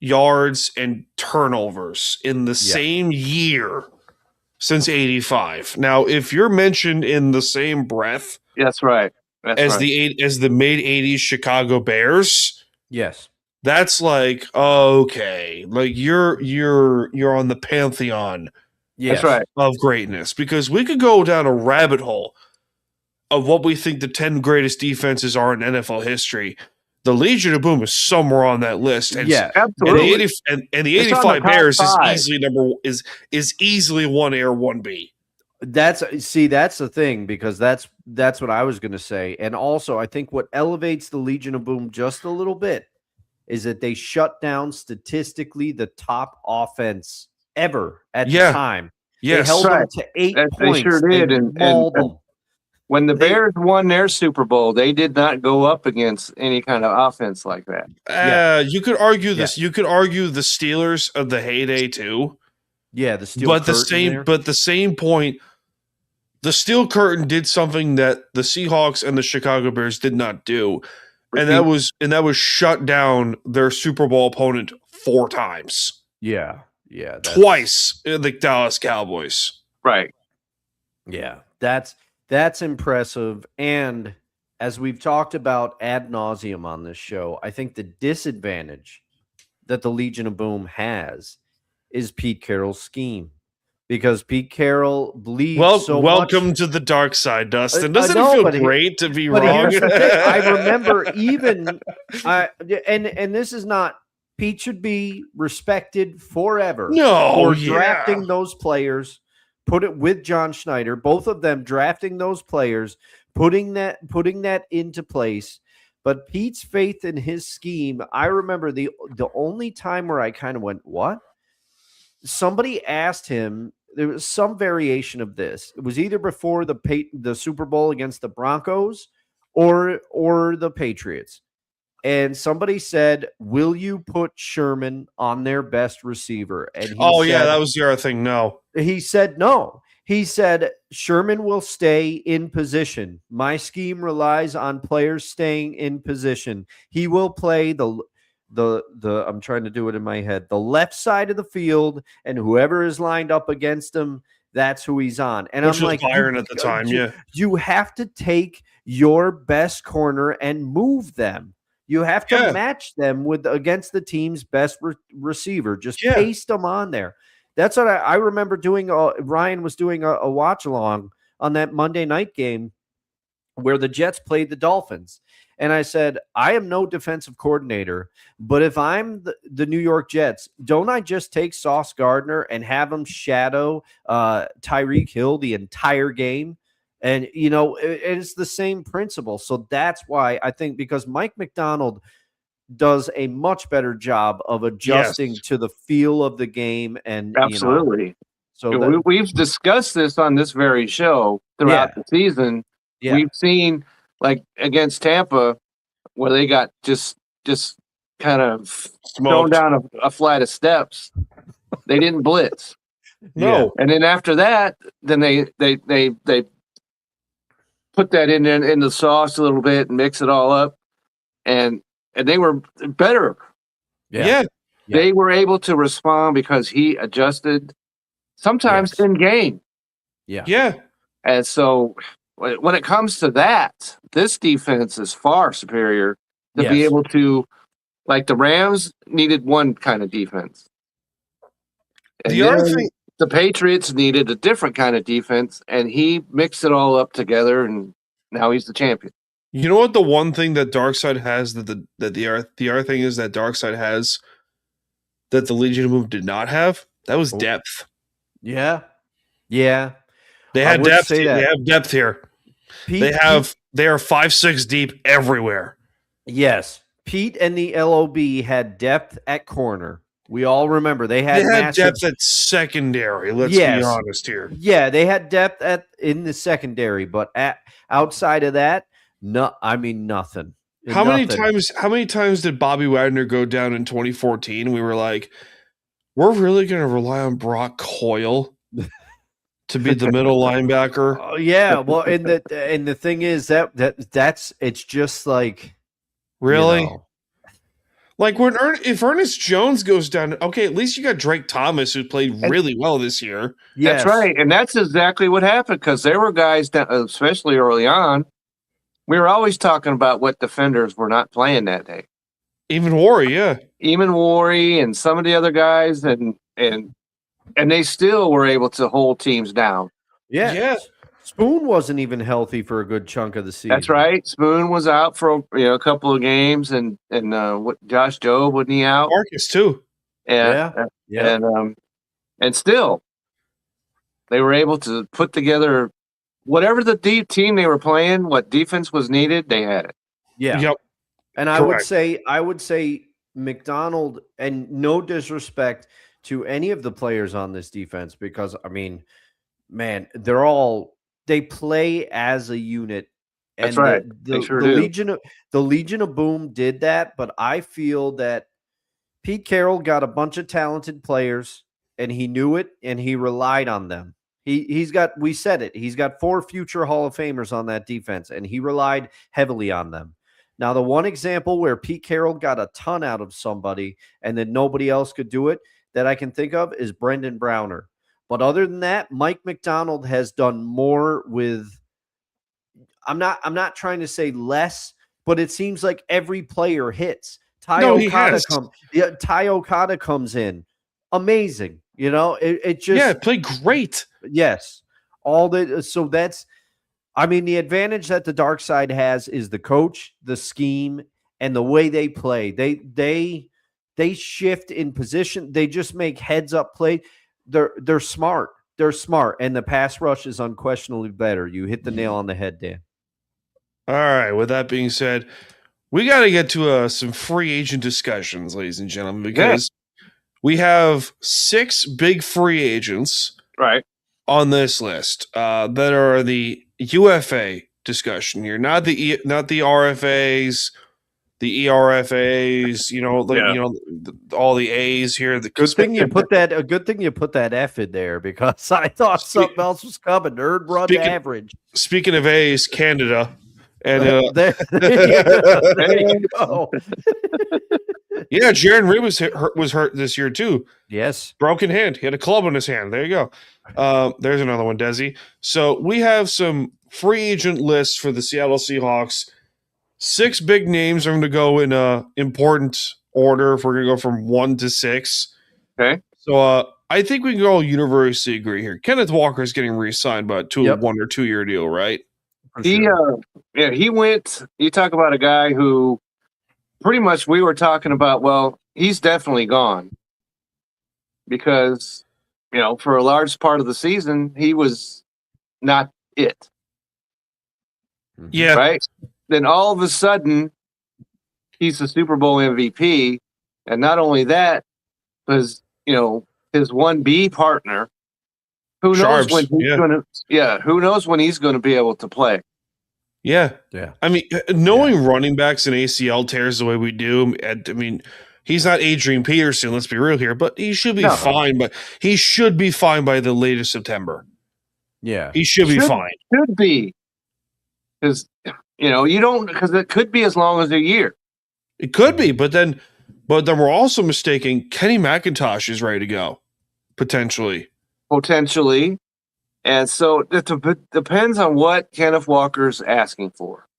yards, and turnovers in the same year since 85. Now, if you're mentioned in the same breath, that's right. As the mid 80s Chicago Bears, yes, that's like okay, like you're on the pantheon, that's right, of greatness, because we could go down a rabbit hole of what we think the 10 greatest defenses are in NFL history. The Legion of Boom is somewhere on that list, and absolutely. And the 85 Bears is easily 1A or 1B. That's the thing, because that's what I was going to say. And also, I think what elevates the Legion of Boom just a little bit is that they shut down statistically the top offense ever at the time. Yes. They held them to 8 points. They sure did. And mauled them. When the Bears won their Super Bowl, they did not go up against any kind of offense like that. You could argue this. You could argue the Steelers of the heyday too. Yeah, the steel But curtain the same point, the steel curtain did something that the Seahawks and the Chicago Bears did not do. And that was shut down their Super Bowl opponent 4 times. Yeah. Twice in the Dallas Cowboys. Right. Yeah, that's impressive. And as we've talked about ad nauseum on this show, I think the disadvantage that the Legion of Boom has is Pete Carroll's scheme. Because Pete Carroll believes welcome much. to the dark side, Dustin. Doesn't it feel great to be wrong? Here's the thing. I remember and this is not, Pete should be respected forever for drafting those players, put it with John Schneider, both of them drafting those players, putting that into place. But Pete's faith in his scheme, I remember the only time where I kind of went, what? Somebody asked him, there was some variation of this. It was either before the Super Bowl against the Broncos or the Patriots. And somebody said, will you put Sherman on their best receiver? And he said, that was the other thing. No. He said, no. He said, Sherman will stay in position. My scheme relies on players staying in position. He will play the I'm trying to do it in my head, the left side of the field, and whoever is lined up against him, that's who he's on. And Which I'm like, Byron at the time, you have to take your best corner and move them. You have to match them against the team's best receiver. Just paste them on there. That's what I remember doing. Ryan was doing a watch along on that Monday night game where the Jets played the Dolphins. And I said, I am no defensive coordinator, but if I'm the New York Jets, don't I just take Sauce Gardner and have him shadow Tyreek Hill the entire game? And, it's the same principle. So that's why I think, because Mike McDonald does a much better job of adjusting to the feel of the game. And absolutely. So we've discussed this on this very show throughout the season. Yeah. We've seen, like against Tampa, where they got just kind of thrown down a flight of steps. They didn't blitz. No. And then after that, then they put that in the sauce a little bit and mix it all up, and they were better. Yeah. They were able to respond because he adjusted sometimes in game. Yeah. And so when it comes to that, this defense is far superior to be able to, like the Rams needed one kind of defense. And the other thing, the Patriots needed a different kind of defense, and he mixed it all up together, and now he's the champion. You know what? The one thing that Darkseid has that the other thing is that Darkseid has that the Legion of Boom did not have. That was depth. Yeah. They had depth. They have depth here. They are 5-6 deep everywhere. Yes. Pete and the LOB had depth at corner. We all remember they had depth at secondary. Let's be honest here. Yeah, they had depth in the secondary, but outside of that, nothing. How many times did Bobby Wagner go down in 2014? We were like, we're really going to rely on Brock Coyle to be the middle linebacker. Yeah, well, and the thing is that's it's just like, really, like if Ernest Jones goes down, okay, at least you got Drake Thomas who played really well this year. Yes. That's right, and that's exactly what happened, because there were guys that, especially early on, we were always talking about what defenders were not playing that day. Even Worry, and some of the other guys, and they still were able to hold teams down. Yeah. Spoon wasn't even healthy for a good chunk of the season. That's right. Spoon was out for a couple of games, and Josh Jobe, wasn't he out? Marcus too. And still they were able to put together whatever the deep team they were playing. What defense was needed, they had it. Yeah. Yep. And I would say McDonald, and no disrespect to any of the players on this defense, because man, they're all they play as a unit. That's And right. the They sure do. Legion of Boom did that, but I feel that Pete Carroll got a bunch of talented players, and he knew it, and he relied on them. He's got 4 future Hall of Famers on that defense, and he relied heavily on them. Now, the one example where Pete Carroll got a ton out of somebody and then nobody else could do it that I can think of is Brendan Browner. But other than that, Mike McDonald has done more with, I'm not trying to say less, but it seems like every player hits. Ty Okada comes in. Amazing. It just played great. Yes. The advantage that the dark side has is the coach, the scheme, and the way they play. They shift in position. They just make heads up play. They're smart. They're smart, and the pass rush is unquestionably better. You hit the nail on the head, Dan. All right. With that being said, we got to get to some free agent discussions, ladies and gentlemen, because we have 6 big free agents on this list that are the UFA discussion here, not the RFAs, the ERFAs, all the A's here. A good thing you put that F in there, because I thought something else was coming. Nerd run average. Speaking of A's, Canada. And there you go. Yeah, Jaron Reed was hurt this year too. Yes, broken hand. He had a club in his hand. There you go. There's another one, Desi. So we have some free agent lists for the Seattle Seahawks. 6 big names. I'm going to go in important order. If we're going to go from 1 to 6. Okay. So I think we can all universally agree here. Kenneth Walker is getting re-signed, but to a 1 or 2 year deal, right? He went. You talk about a guy who pretty much we were talking about. Well, he's definitely gone because for a large part of the season he was not it. Yeah. Right. Then all of a sudden he's the Super Bowl MVP, and not only that, because his 1B partner. Who knows when he's going to? Who knows when he's going to be able to play? Yeah. I mean, knowing running backs and ACL tears the way we do. I mean, he's not Adrian Peterson. Let's be real here, but he should be fine. But he should be fine by the latest September. Yeah, he should be fine. Should be, because you don't, because it could be as long as a year. It could be, but then we're also mistaking Kenny McIntosh is ready to go potentially. And so it depends on what Kenneth Walker's asking for.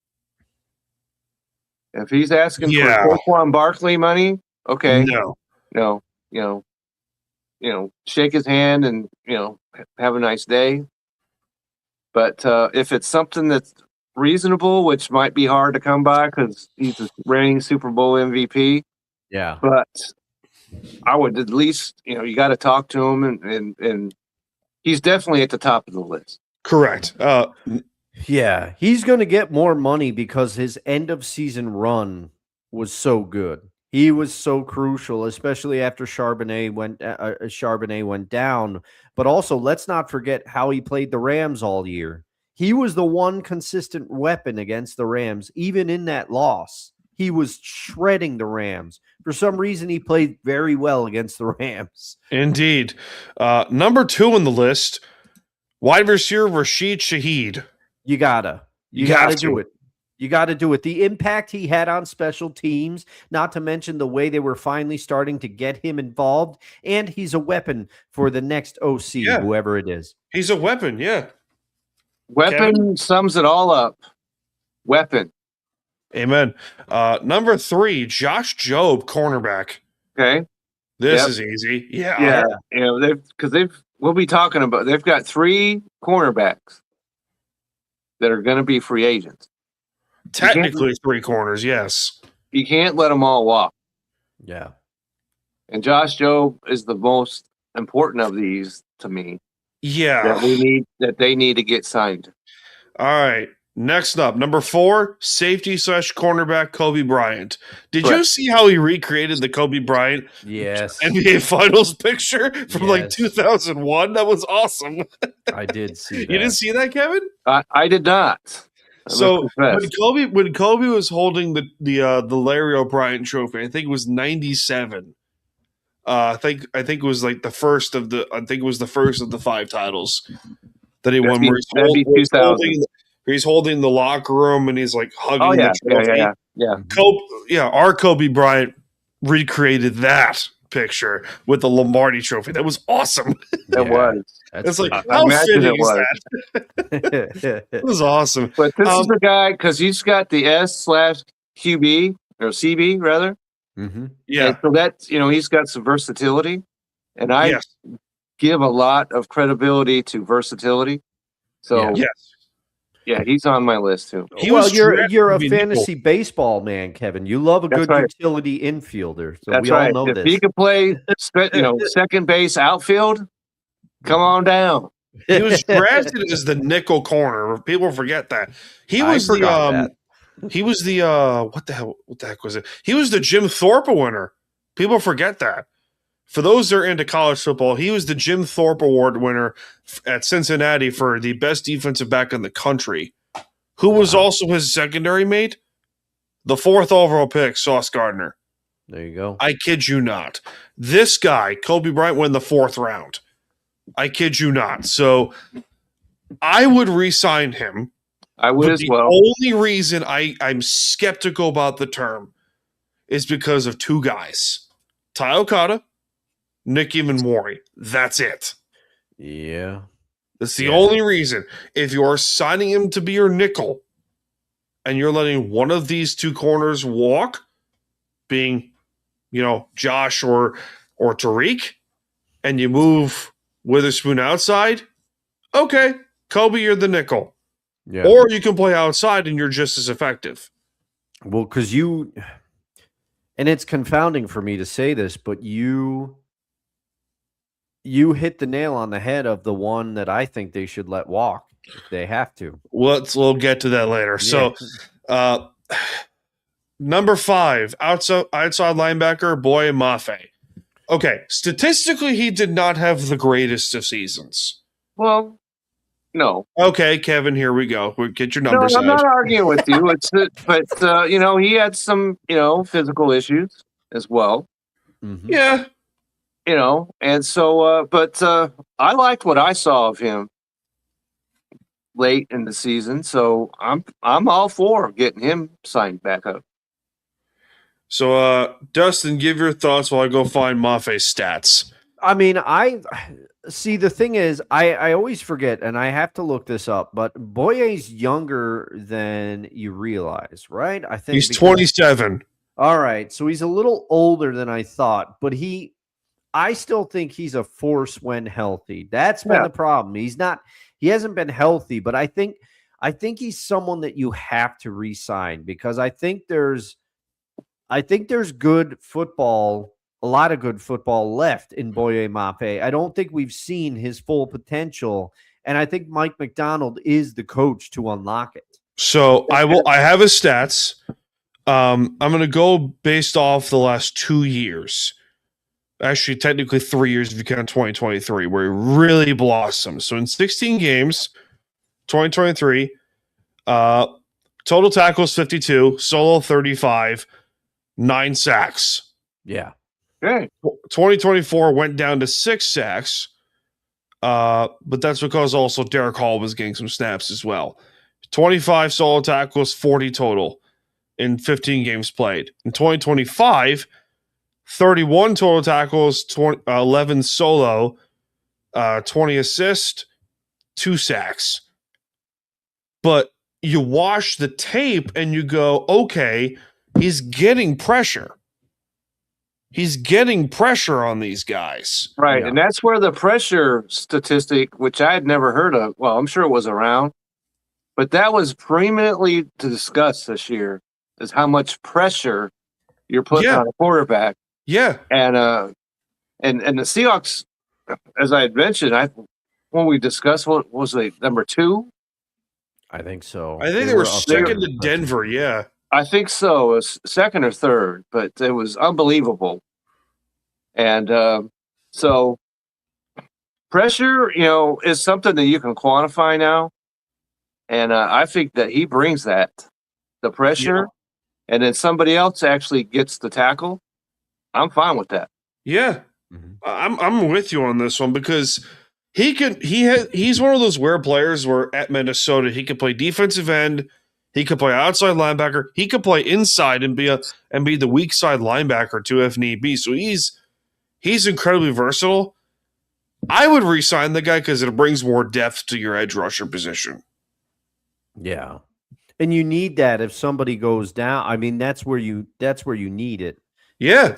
If he's asking for Saquon Barkley money, okay, no, shake his hand and have a nice day. But if it's something that's reasonable, which might be hard to come by because he's a reigning Super Bowl MVP, but I would at least you got to talk to him and he's definitely at the top of the list. Correct. Yeah, he's going to get more money because his end of season run was so good. He was so crucial, especially after Charbonnet went down. But also, let's not forget how he played the Rams all year. He was the one consistent weapon against the Rams, even in that loss. He was shredding the Rams. For some reason, he played very well against the Rams. Indeed. Number 2 on the list, wide receiver Rashid Shaheed. You gotta do it. You got to do it. The impact he had on special teams, not to mention the way they were finally starting to get him involved, and he's a weapon for the next OC, whoever it is. He's a weapon, Weapon Kevin? Sums it all up. Weapon. Amen. Number 3, Josh Jobe, cornerback. Okay. This is easy. We'll be talking about, they've got 3 cornerbacks that are going to be free agents. Technically 3 corners, yes. You can't let them all walk. Yeah. And Josh Jobe is the most important of these to me. Yeah. That they need to get signed. All right. Next up, number 4, safety / cornerback Kobe Bryant. Did you Correct. see how he recreated the Kobe Bryant Yes, NBA Finals picture from like Yes. 2001? That was awesome. I did see that. You didn't see that, Kevin? I did not. I So must confess. when Kobe was holding the Larry O'Brien trophy, I think it was 97. I think it was like the first of the 5 titles that he won. Where That'd be 2000. he's holding the locker room and he's like hugging Oh yeah, the trophy. yeah. Our Kobe Bryant recreated that picture with the Lombardi trophy. That was awesome. It was. It's like, I how imagine fitting it is was. that? It was awesome. But this is the guy because he's got the S/QB or CB rather. Mm-hmm. Yeah. And so that's he's got some versatility, and I Yes. give a lot of credibility to versatility. So Yes. yeah, he's on my list too. You're a to be fantasy baseball man, Kevin. You love a That's good right. utility infielder. So That's we right. all know If this. he could play, second base, outfield, come on down. He was drafted as the nickel corner. People forget that. He was I forgot that. He was the what the heck was it? He was the Jim Thorpe winner. People forget that. For those that are into college football, he was the Jim Thorpe Award winner at Cincinnati for the best defensive back in the country. Who was also his secondary mate? The 4th overall pick, Sauce Gardner. There you go. I kid you not. This guy, Kobe Bryant, won the 4th round. I kid you not. So I would re-sign him. I would But as the well. only reason I'm skeptical about the term is because of 2 guys. Ty Okada, Nick Imanwari. That's it. Yeah. That's the only reason. If you are signing him to be your nickel and you're letting one of these 2 corners walk, being, Josh or Tariq, and you move Witherspoon outside, okay, Kobe, you're the nickel. Yeah. Or you can play outside and you're just as effective. Well, because and it's confounding for me to say this, but you hit the nail on the head of the one that I think they should let walk if they have to. We'll get to that later. Yeah. So, number 5, outside linebacker, Boye Mafe. Okay, statistically, he did not have the greatest of seasons. Well, no. Okay, Kevin, here we go. We'll get your No, numbers I'm out. not arguing with you. But he had some, physical issues as well. Mhm. Yeah. And so, I liked what I saw of him late in the season. So I'm all for getting him signed back up. So, Dustin, give your thoughts while I go find Mafe's stats. I mean, I see the thing is, I always forget, and I have to look this up, but Boye's younger than you realize, right? I think He's 27. All right, so he's a little older than I thought, but I still think he's a force when healthy. That's been the problem. He hasn't been healthy, but I think he's someone that you have to re-sign because I think there's good football, a lot of good football left in Boye Mafe. I don't think we've seen his full potential, and I think Mike McDonald is the coach to unlock it. So I have his stats. I'm going to go based off the last 2 years. Actually, technically 3 years if you count 2023, where he really blossomed. So in 16 games, 2023, total tackles 52, solo 35, 9 sacks. Yeah. Okay. 2024 went down to 6 sacks, but that's because also Derek Hall was getting some snaps as well. 25 solo tackles, 40 total in 15 games played. In 2025, 31 total tackles, 11 solo, 20 assists, 2 sacks. But you watch the tape and you go, okay, he's getting pressure. He's getting pressure on these guys. Right. Yeah. And that's where the pressure statistic, which I had never heard of, well, I'm sure it was around, but that was preeminently discussed this year, is how much pressure you're putting on a quarterback. Yeah. And the Seahawks, as I had mentioned, when we discussed what was it, number 2? I think so. I think they were up second there. to Denver. Yeah. I think so. It was second or third, but it was unbelievable. And so pressure, is something that you can quantify now. And I think that he brings that, the pressure, and then somebody else actually gets the tackle. I'm fine with that. Yeah. I'm with you on this one because he's one of those weird players where at Minnesota he could play defensive end, he could play outside linebacker, he could play inside and be the weak side linebacker too if need be. So he's incredibly versatile. I would re-sign the guy because it brings more depth to your edge rusher position. Yeah. And you need that if somebody goes down. I mean, that's where you need it. Yeah.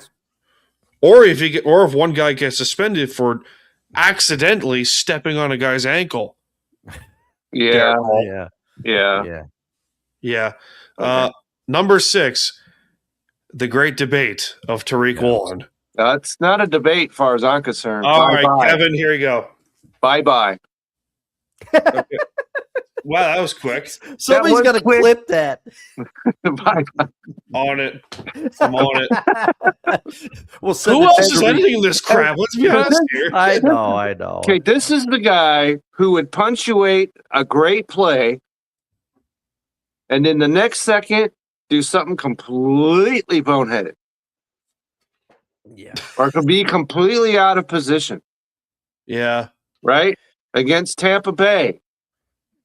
Or if one guy gets suspended for accidentally stepping on a guy's ankle. Yeah. Okay. Number 6, the great debate of Tariq Woolen. It's not a debate, as far as I'm concerned. All right, Bye-bye. Kevin, here you go. Bye-bye. Okay. Wow, that was quick. Somebody's got to clip that. Bye-bye. On it. I'm on it. Who else is editing this crap? Let's be honest here. I know. Okay, this is the guy who would punctuate a great play and then the next second do something completely boneheaded. Yeah. Or could be completely out of position. Yeah. Right? Against Tampa Bay.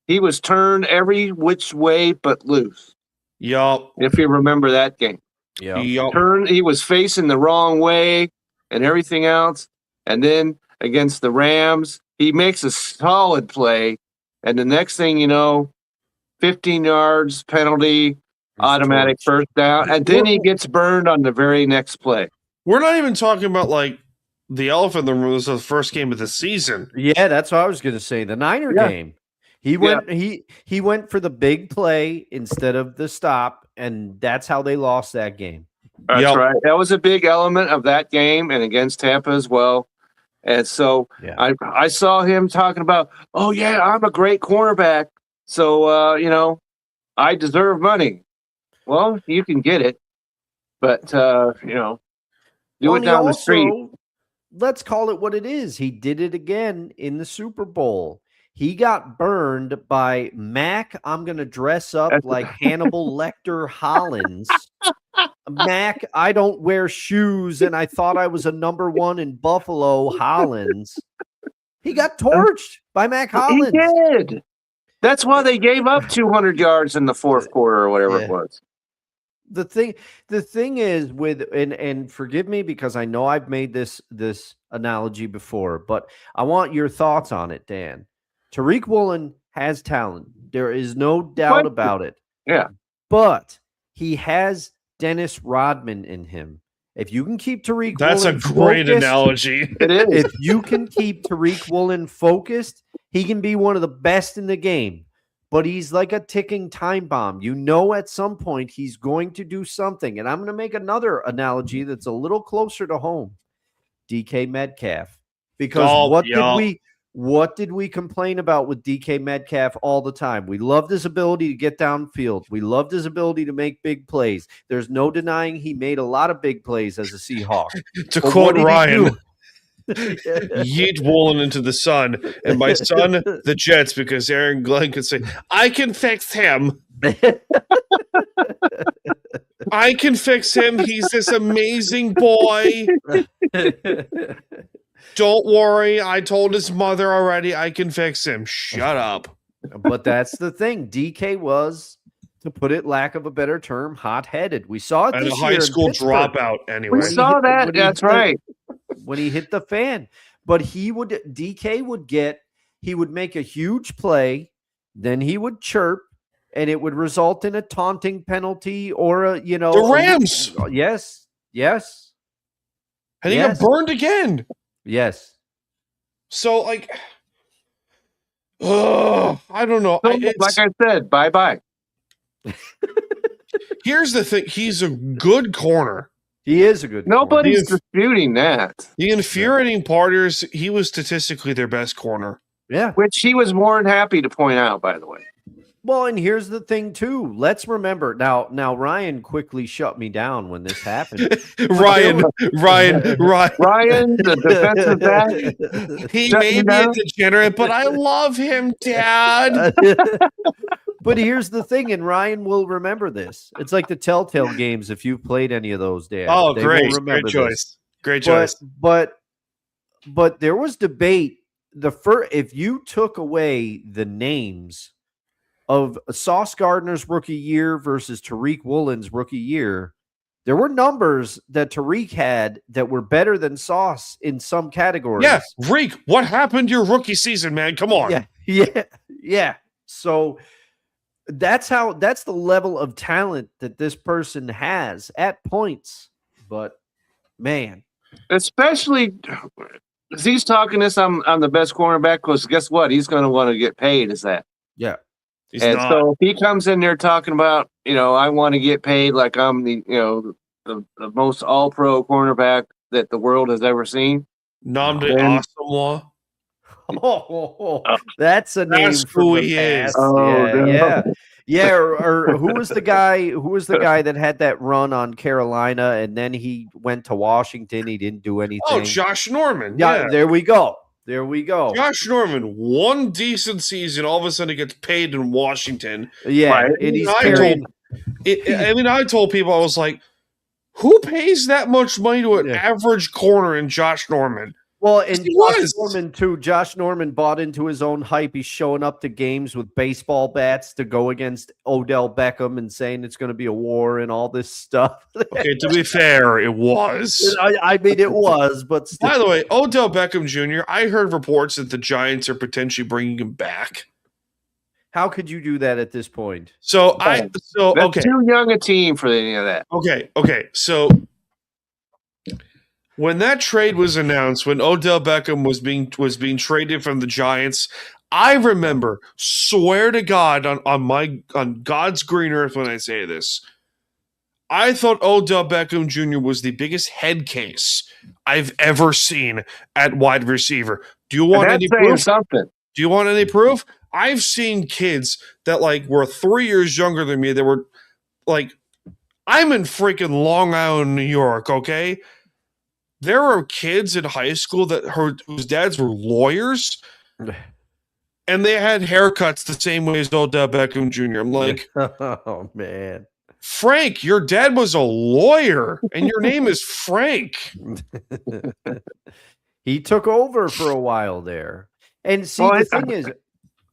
He was turned every which way but loose. Yup. If you remember that game. Yeah. He was facing the wrong way and everything else. And then against the Rams, he makes a solid play. And the next thing you know, 15 yards, penalty, automatic first down. And then he gets burned on the very next play. We're not even talking about like the elephant in the room. This was the first game of the season. Yeah, that's what I was going to say. The Niner game. He went he went for the big play instead of the stop, and that's how they lost that game. That's right. That was a big element of that game and against Tampa as well. And so I saw him talking about, oh, yeah, I'm a great cornerback. So, I deserve money. Well, you can get it. But, do it down the street. Let's call it what it is. He did it again in the Super Bowl. He got burned by Mac. I'm going to dress up like Hannibal Lecter Hollins. Mac, I don't wear shoes, and I thought I was a number 1 in Buffalo Hollins. He got torched by Mac Hollins. He did. That's why they gave up 200 yards in the fourth quarter or whatever it was. The thing is with and forgive me because I know I've made this analogy before, but I want your thoughts on it, Dan. Tariq Woolen has talent. There is no doubt about it. Yeah. But he has Dennis Rodman in him. If you can keep Tariq That's Woolen a great focused, analogy. It is. If you can keep Tariq Woolen focused, he can be one of the best in the game. But he's like a ticking time bomb. At some point he's going to do something. And I'm going to make another analogy that's a little closer to home. DK Metcalf. Because what did we complain about with DK Metcalf all the time? We loved his ability to get downfield. We loved his ability to make big plays. There's no denying he made a lot of big plays as a Seahawk. To quote Ryan, yeet Woolen into the sun, and my son, the Jets, because Aaron Glenn could say, I can fix him. I can fix him. He's this amazing boy. Don't worry. I told his mother already I can fix him. Shut up. But that's the thing. DK was, to put it lack of a better term, hot-headed. We saw it and this a high year school in Pittsburgh. dropout anyway. We saw that. That's right. When he hit the fan. But DK would make a huge play, then he would chirp, and it would result in a taunting penalty or the Rams. Yes. And he got burned again. Yes. So, I don't know. Like I said, bye-bye. Here's the thing. He's a good corner. He is a good corner. Nobody's disputing that. The infuriating part is he was statistically their best corner. Yeah. Which he was more than happy to point out, by the way. Well, and here's the thing too. Let's remember now. Ryan quickly shut me down when this happened. Ryan, Ryan, the defensive back. he Shut may me be a down. degenerate, but I love him, Dad. But here's the thing, and Ryan will remember this. It's like the Telltale games. If you've played any of those, Dan. Oh, they will great remember this. choice. Great choice. But there was debate. If you took away the names of Sauce Gardner's rookie year versus Tariq Woolen's rookie year, there were numbers that Tariq had that were better than Sauce in some categories. Yeah, Reek, what happened your rookie season, man? Come on. Yeah. So that's the level of talent that this person has at points. But man, Especially as he's talking this, I'm the best cornerback because guess what? He's going to want to get paid as that. yeah. He's and not. so if he comes in there talking about, I want to get paid like I'm the most all-pro cornerback that the world has ever seen. Nom de Then- Asamoah. That's a name That's from who the he is. past. Oh, Yeah. Or who was the guy? Who was the guy that had that run on Carolina and then he went to Washington? He didn't do anything. Oh, Josh Norman. Yeah, Yeah. there we go. Josh Norman, one decent season, all of a sudden he gets paid in Washington. Yeah, Right. and he's I carrying. I told people, I was like, who pays that much money to an Yeah. average corner in Josh Norman? Well, and He Josh was. Norman too. Josh Norman bought into his own hype. He's showing up to games with baseball bats to go against Odell Beckham and saying it's going to be a war and all this stuff. Okay, to be fair, it was. I mean, it was, but still. By the way, Odell Beckham Jr., I heard reports that the Giants are potentially bringing him back. How could you do that at this point? That's Okay. too young a team for any of that. Okay. So when that trade was announced, when Odell Beckham was being traded from the Giants, I remember, swear to God, on God's green earth when I say this, I thought Odell Beckham Jr. was the biggest head case I've ever seen at wide receiver. Do you want And any that's saying proof? something. Do you want any proof? I've seen kids that were 3 years younger than me that were I'm in freaking Long Island, New York, okay? There are kids in high school whose dads were lawyers and they had haircuts the same way as Odell Beckham Jr. I'm like, Oh man. Frank, your dad was a lawyer and your name is Frank. He took over for a while there. And see, Well, the thing is,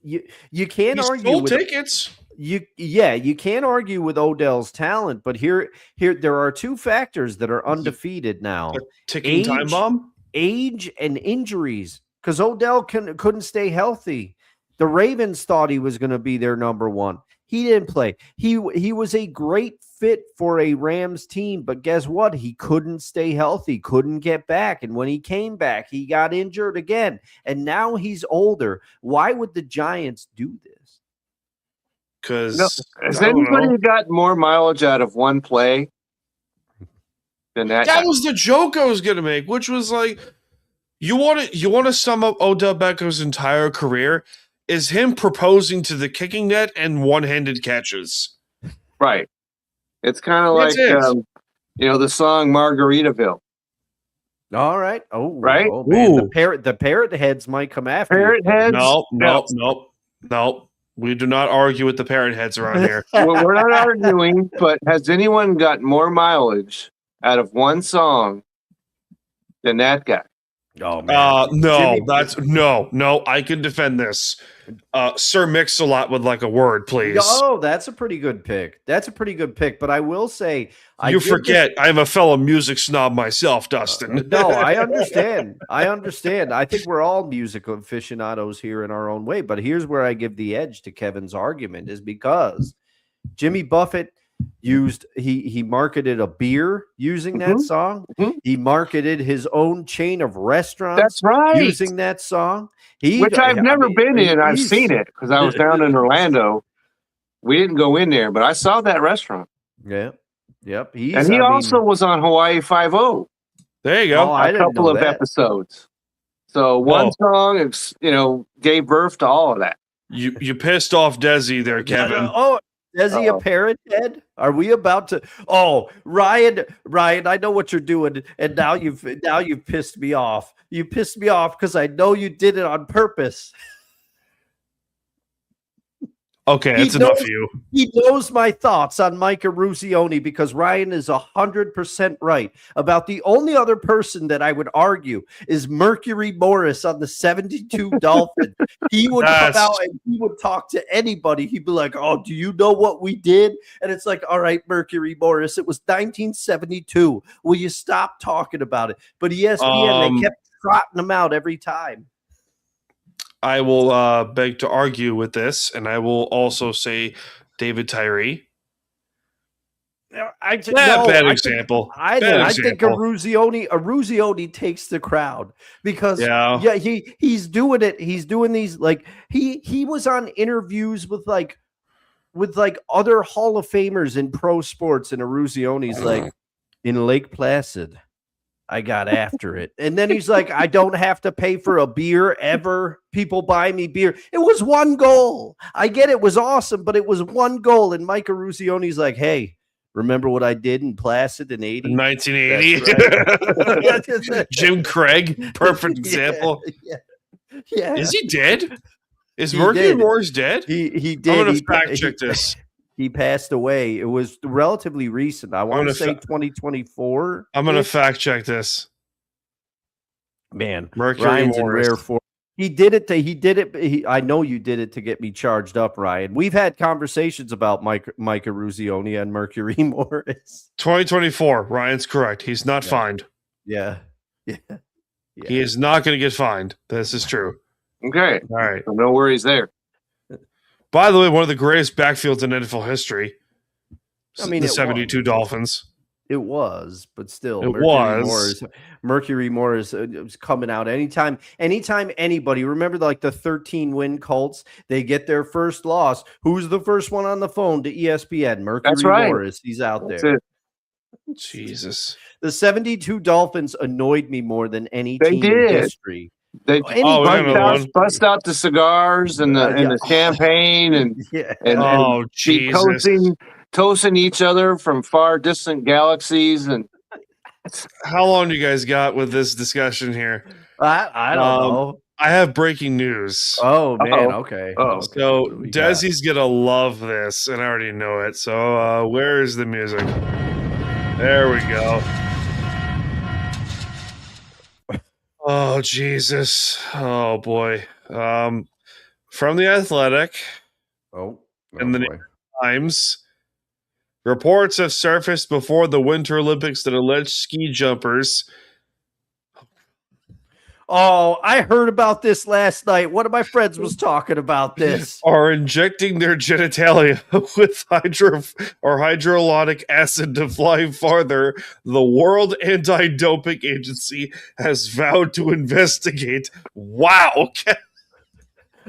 you can't He argue stole with tickets. you can't argue with Odell's talent, but here there are two factors that are undefeated now. A ticking time Age. bomb? Age and injuries, because Odell couldn't stay healthy. The Ravens thought he was going to be their number one. He didn't play. He was a great fit for a Rams team, but guess what? He couldn't stay healthy, couldn't get back. And when he came back, he got injured again. And now he's older. Why would the Giants do this? Because Has anybody got more mileage out of one play than that? that was the joke I was gonna make, which was you want to sum up Odell Beckham's entire career is him proposing to the kicking net and one-handed catches. Right. It's kind of like, That's it. the song Margaritaville. All right. Oh, Right? Oh, man. Ooh. The parrot heads might come after Parrot you. heads? No. We do not argue with the parrot heads around here. Well, we're not arguing, but has anyone got more mileage out of one song than that guy? Oh man. No, Jimmy- no. I can defend this. Sir Mix-a-Lot would like a word, please. Oh, that's a pretty good pick. But I will say, You forget, I'm a fellow music snob myself, Dustin. No, I understand. I think we're all music aficionados here in our own way. But here's where I give the edge to Kevin's argument is because Jimmy Buffett he marketed a beer using that song. Mhm. He marketed his own chain of restaurants That's right. using that song. Which I've never been in. I've seen it because I was down in Orlando. We didn't go in there, but I saw that restaurant. Yeah. Yep. And he also was on Hawaii Five-0 There you Oh, go. I a didn't couple know of that. episodes. So one song, gave birth to all of that. You pissed off Desi there, Kevin. Oh, is he a parrot head? Are we about to? Oh, Ryan, I know what you're doing, and now you've pissed me off. You pissed me off because I know you did it on purpose. Okay, that's enough of you. He knows my thoughts on Micah Ruzioni because Ryan is 100% right about the only other person that I would argue is Mercury Morris on the 72 Dolphins. He would come out and he would talk to anybody. He'd be like, "Oh, do you know what we did?" And it's like, "All right, Mercury Morris, it was 1972. Will you stop talking about it?" But ESPN, they kept trotting him out every time. I will beg to argue with this, and I will also say David Tyree. Bad example. I think a Ruzioni takes the crowd because he's doing it. He's doing these like he was on interviews with other Hall of Famers in pro sports, and a Ruzioni's like in Lake Placid. I got after it. And then he's like, I don't have to pay for a beer ever. People buy me beer. It was one goal. I get it was awesome, but it was one goal. And Micah Ruzioni's like, hey, remember what I did in Placid in 1980? Right. Jim Craig, perfect example. Yeah. Is he dead? Is Mercury Morris dead? He did. I'm going to fact check this. He passed away. It was relatively recent. I want to say 2024. I'm going to fact check this. Man, Mercury Ryan's Morris. in rare form. He did it. I know you did it to get me charged up, Ryan. We've had conversations about Micah Ruzioni and Mercury Morris. 2024. Ryan's correct. He's not fined. Yeah. He is not going to get fined. This is true. Okay. All right. So no worries there. By the way, one of the greatest backfields in NFL history. I mean, the 72 Dolphins. It was, but still, Mercury Morris was coming out anytime anybody. Remember, like the 13-win Colts, they get their first loss. Who's the first one on the phone to ESPN? Mercury Morris. He's out there. Jesus. The 72 Dolphins annoyed me more than any team in history. They bust out the cigars and the champagne and toasting each other from far distant galaxies. And how long do you guys got with this discussion here? I don't know. I have breaking news. Oh man, okay. So Desi's gonna love this, and I already know it. So where is the music? There we go. Oh, Jesus. Oh, boy. From The Athletic and the New York Times, reports have surfaced before the Winter Olympics that alleged ski jumpers. Oh, I heard about this last night. One of my friends was talking about this. Are injecting their genitalia with hydrolonic acid to fly farther. The World Anti-Doping Agency has vowed to investigate. Wow.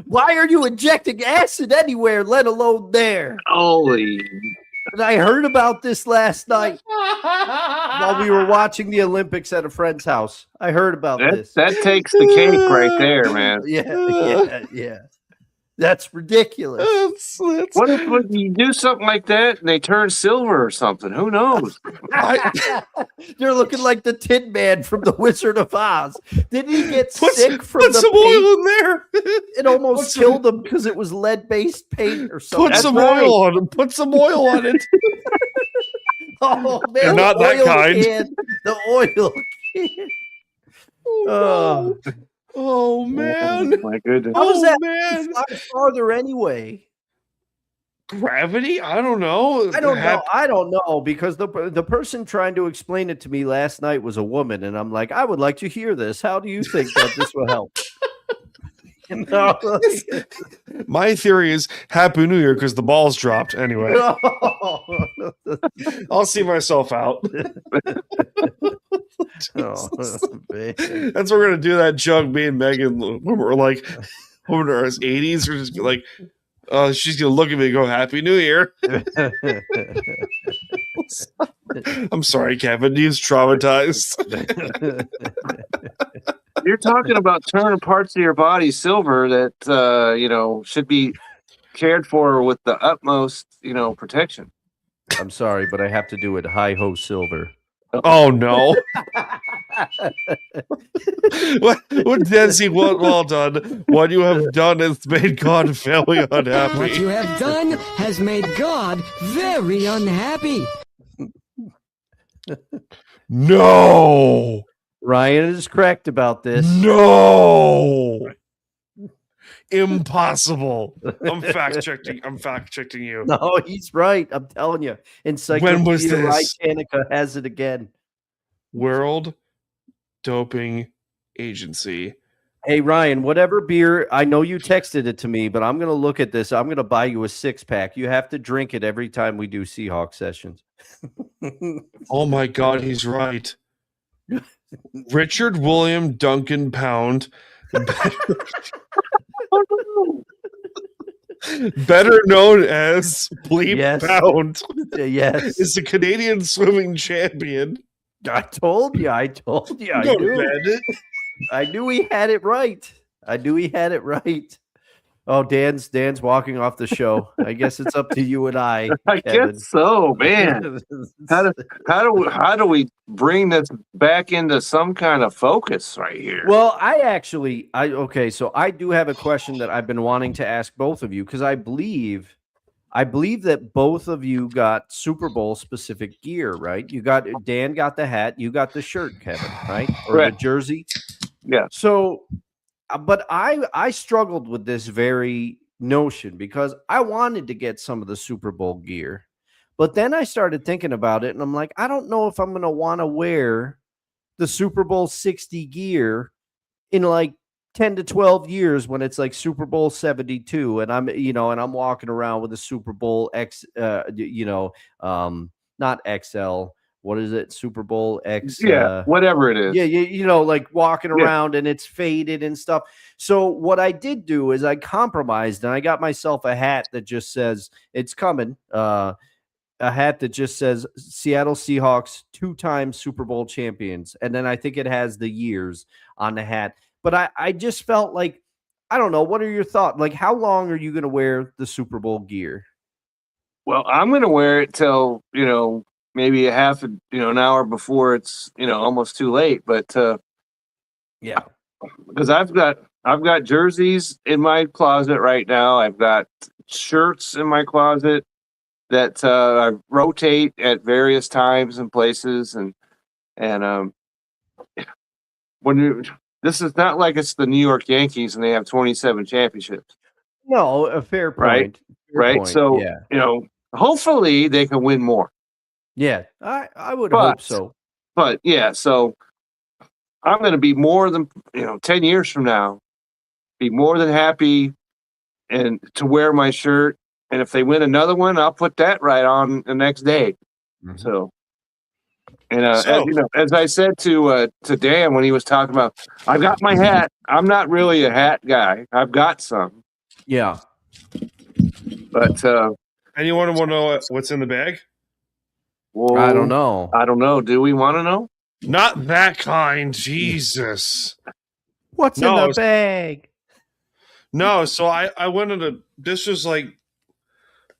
Why are you injecting acid anywhere, let alone there? Holy. And I heard about this last night while we were watching the Olympics at a friend's house. I heard about this. That takes the cake right there, man. Yeah. That's ridiculous. What if you do something like that and they turn silver or something? Who knows? They're looking like the Tin Man from The Wizard of Oz. Didn't he get sick from put the some paint? Oil in there. It almost killed him because it was lead-based paint or something. Put some oil on him. Put some oil on it. Oh man, you're not that kind. The oil can. Oh man! Oh, my goodness! How was that fly farther anyway? Gravity? I don't know. I don't know because the person trying to explain it to me last night was a woman, and I'm like, I would like to hear this. How do you think that this will help? My theory is Happy New Year because the ball's dropped. Anyway, I'll see myself out. That's what we're gonna do. That joke, me and Megan, when we're like over our 80s, we're just like, she's gonna look at me and go, "Happy New Year." I'm sorry, Kevin. He's traumatized. you're talking about turning parts of your body silver that should be cared for with the utmost protection. I'm sorry, but I have to do it hi-ho silver. Oh no. what Desi, well done. What you have done has made God very unhappy. What you have done has made God very unhappy. No. Ryan is correct about this. No. Impossible. I'm fact checking you. No, he's right. I'm telling you. When was Encyclopedia this? Britannica has it again. World Doping Agency. Hey, Ryan, whatever beer, I know you texted it to me, but I'm going to look at this. I'm going to buy you a 6-pack. You have to drink it every time we do Seahawks sessions. Oh my God, he's right. Richard William Duncan Pound. Better known as Bleep Yes. Pound, Yes. is the Canadian swimming champion. I told you. I Go to knew. bed. I knew he had it right. Oh, Dan's walking off the show. I guess it's up to you and I. I Kevin. guess so, man. How do we bring this back into some kind of focus right here? Well, so I do have a question that I've been wanting to ask both of you because I believe that both of you got Super Bowl specific gear, right? Dan got the hat, you got the shirt, Kevin, right? Or Correct. the jersey. Yeah. So, but I struggled with this very notion because I wanted to get some of the Super Bowl gear, but then I started thinking about it and I'm like, I don't know if I'm going to want to wear the Super Bowl 60 gear in like 10 to 12 years when it's like Super Bowl 72 and I'm walking around with a Super Bowl not XL. What is it? Super Bowl X. Whatever it is. Yeah, like walking around and it's faded and stuff. So what I did do is I compromised and I got myself a hat that just says it's coming. A hat that just says Seattle Seahawks 2-time Super Bowl champions. And then I think it has the years on the hat. But I just felt like, I don't know. What are your thoughts? Like, how long are you going to wear the Super Bowl gear? Well, I'm going to wear it till, maybe a half an hour before it's, almost too late. But yeah, because I've got jerseys in my closet right now. I've got shirts in my closet that I rotate at various times and places. And this is not like it's the New York Yankees and they have 27 championships. No, a fair point. Right. So, hopefully they can win more. Yeah, I would hope so. But yeah, so I'm going to be more than 10 years from now, be more than happy and to wear my shirt. And if they win another one, I'll put that right on the next day. Mm-hmm. So, and as I said to Dan when he was talking about, I've got my hat. I'm not really a hat guy. I've got some. Yeah, but anyone want to know what's in the bag? Well, I don't know. Do we want to know? Not that kind. Jesus. What's in the bag? No, so I went into this was like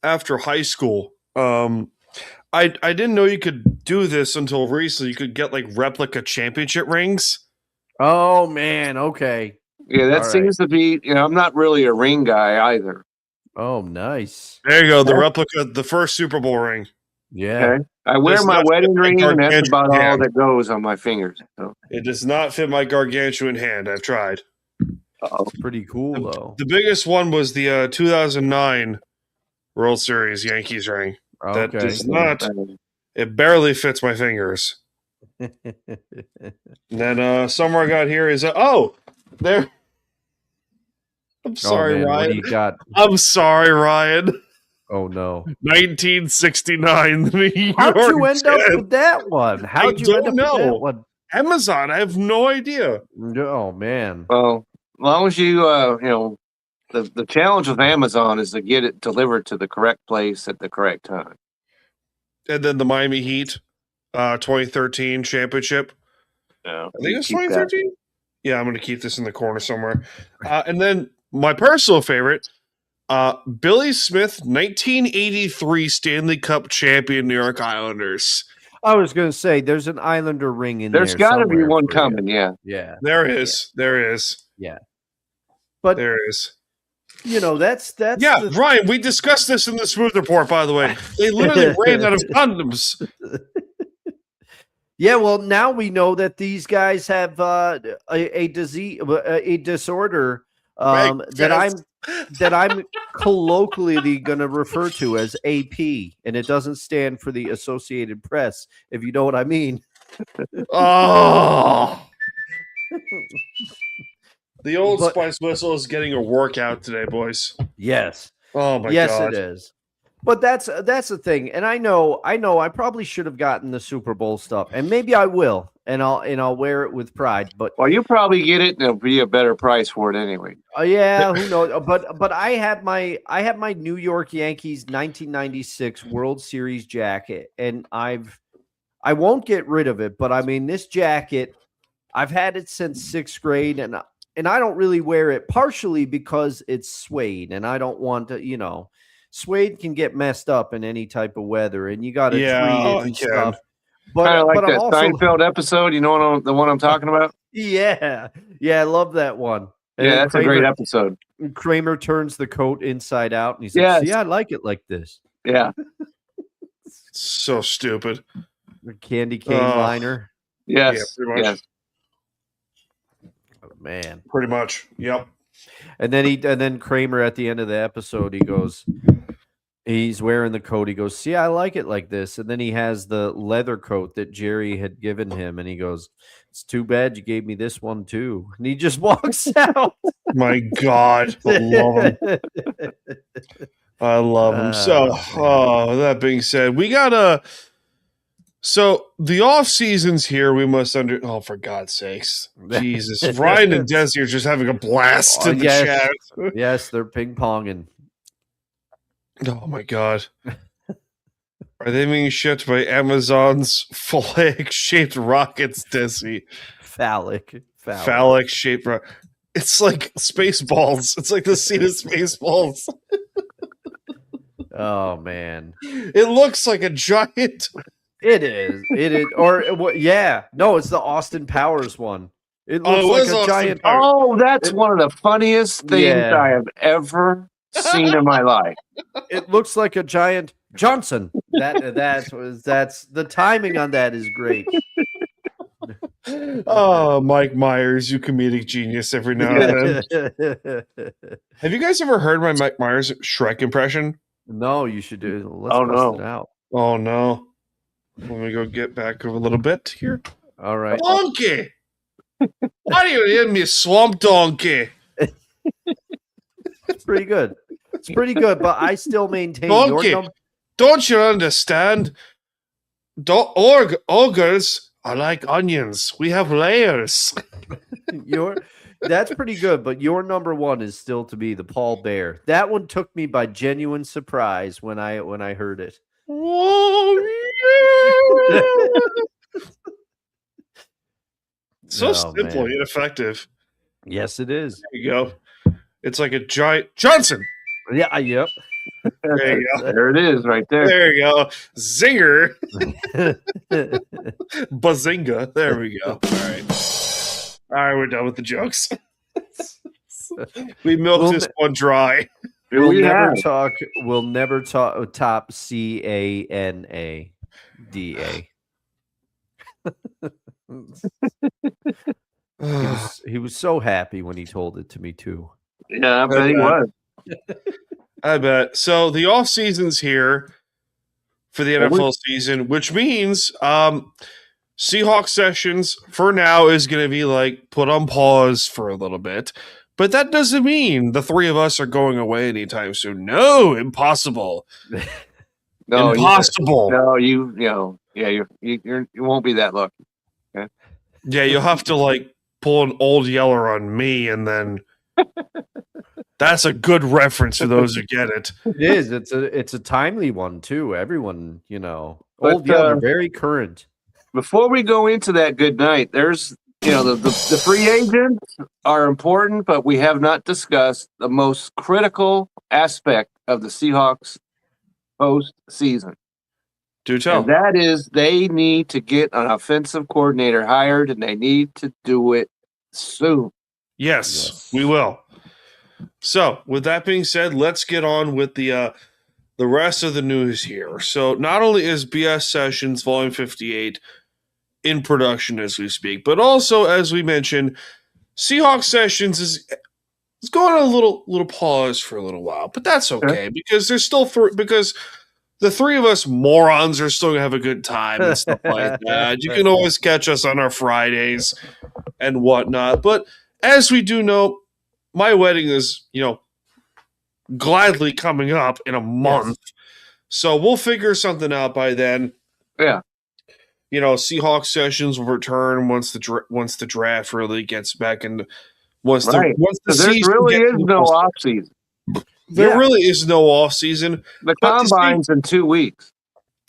after high school. I didn't know you could do this until recently. You could get like replica championship rings. Oh man, okay. Yeah, that seems to be, I'm not really a ring guy either. Oh, nice. There you go, the replica, the first Super Bowl ring. Yeah. Okay. I wear my wedding ring, and that's about all that goes on my fingers. So. It does not fit my gargantuan hand. I've tried. It's pretty cool, though. The biggest one was the 2009 World Series Yankees ring. Okay. That does not. It barely fits my fingers. And then somewhere I got here is there. I'm sorry, Ryan. What do you got? I'm sorry, Ryan. Oh no! 1969. How'd you end up with that one? How'd you end up with that one? Amazon. I have no idea. Oh man. Well, as long as you, the challenge with Amazon is to get it delivered to the correct place at the correct time. And then the Miami Heat, 2013 championship. Yeah, I think it was 2013. Yeah, I'm going to keep this in the corner somewhere. And then my personal favorite, Billy Smith, 1983 Stanley Cup champion New York Islanders. I was going to say there's an Islander ring in There's there. got to be somewhere one for you. coming. Yeah. Yeah. There is. There is. Yeah. But There is. you know, that's Yeah, Ryan, we discussed this in the Smooth Report, by the way. They literally ran out of condoms. Yeah, well, now we know that these guys have a disease, a disorder that I'm colloquially going to refer to as AP, and it doesn't stand for the Associated Press, if you know what I mean. Oh. The Old But- Spice whistle is getting a workout today, boys. Yes. Oh my Yes, god. it is. But that's the thing, and I know I probably should have gotten the Super Bowl stuff, and maybe I will, and I'll wear it with pride. But Well, you probably get it, and it'll be a better price for it anyway. yeah, who knows? But I have my New York Yankees 1996 World Series jacket, and I won't get rid of it. But I mean, this jacket, I've had it since 6th grade, and I don't really wear it, partially because it's suede, and I don't want to, suede can get messed up in any type of weather, and you got to treat it and stuff. But, Kind of like but I'm that also, Seinfeld episode. You know the one I'm talking about? yeah, I love that one. And Yeah, then that's a great episode. Kramer turns the coat inside out, and he's like, Yes. "See, I like it like this." Yeah. So stupid. The candy cane liner. Yes. Yeah, pretty much. Yes. Oh, man. Pretty much. Yep. And then Kramer at the end of the episode, he's wearing the coat. He goes, "See, I like it like this." And then he has the leather coat that Jerry had given him, and he goes, "It's too bad you gave me this one too." And he just walks out. My God. I love him. I love him. So, that being said, we got so the off season's here. We must for God's sakes. Jesus. Ryan and Desi are just having a blast in the chat. Yes, they're ping ponging. Oh my God. Are they being shipped by Amazon's flag shaped rockets, Desi? Phallic Shaped rocket. It's like Spaceballs. It's like the scene of Spaceballs. Oh man. It looks like a giant. It is. Yeah. No, it's the Austin Powers one. It looks like a Austin giant. Powers. Oh, that's one of the funniest things I have ever seen in my life. It looks like a giant Johnson. That's the timing on that is great. Oh, Mike Myers, you comedic genius every now and then. Have you guys ever heard my Mike Myers Shrek impression? No, you should do it. Let's Oh, bust no. it out. Oh no. Let me go get back a little bit here. All right. Donkey! Why do you name me Swamp Donkey? It's pretty good. It's pretty good, but I still maintain Donkey. your Don't you understand? Ogres are like onions. We have layers. That's pretty good, but your number one is still to be the Paul Bear. That one took me by genuine surprise when I heard it. So Oh, simple man. yet effective. Yes, it is. There you go. It's like a giant Johnson. Yeah, yep. There you go. There it is, right there. There you go. Zinger. Bazinga. There we go. All right, we're done with the jokes. We milked this one dry. We'll We never have. talk. We'll never talk. Top CANADA. He was so happy when he told it to me too. Yeah, I bet he was. I bet. So the off season's here for the NFL season, which means Seahawks Sessions for now is going to be like put on pause for a little bit. But that doesn't mean the three of us are going away anytime soon. No, impossible. No, Impossible. you won't be that lucky. Yeah, you'll have to like pull an old yeller on me, and then that's a good reference for those who get it. It is. It's a timely one too. Everyone, But, old Yeller, very current. Before we go into that good night, there's the free agents are important, but we have not discussed the most critical aspect of the Seahawks postseason. Do tell. And that is they need to get an offensive coordinator hired, and they need to do it soon. Yes, we will. So, with that being said, let's get on with the rest of the news here. So, not only is BS Sessions Volume 58 in production as we speak, but also, as we mentioned, Seahawks Sessions is going on a little pause for a little while, but that's okay because there's still because the three of us morons are still gonna have a good time and stuff like that. You can always catch us on our Fridays and whatnot. But as we do know, my wedding is, gladly coming up in a month. Yes. So we'll figure something out by then. Yeah. Seahawks Sessions will return once the draft really gets back into once the there really is no off season. There really is no off season. The combine's in 2 weeks.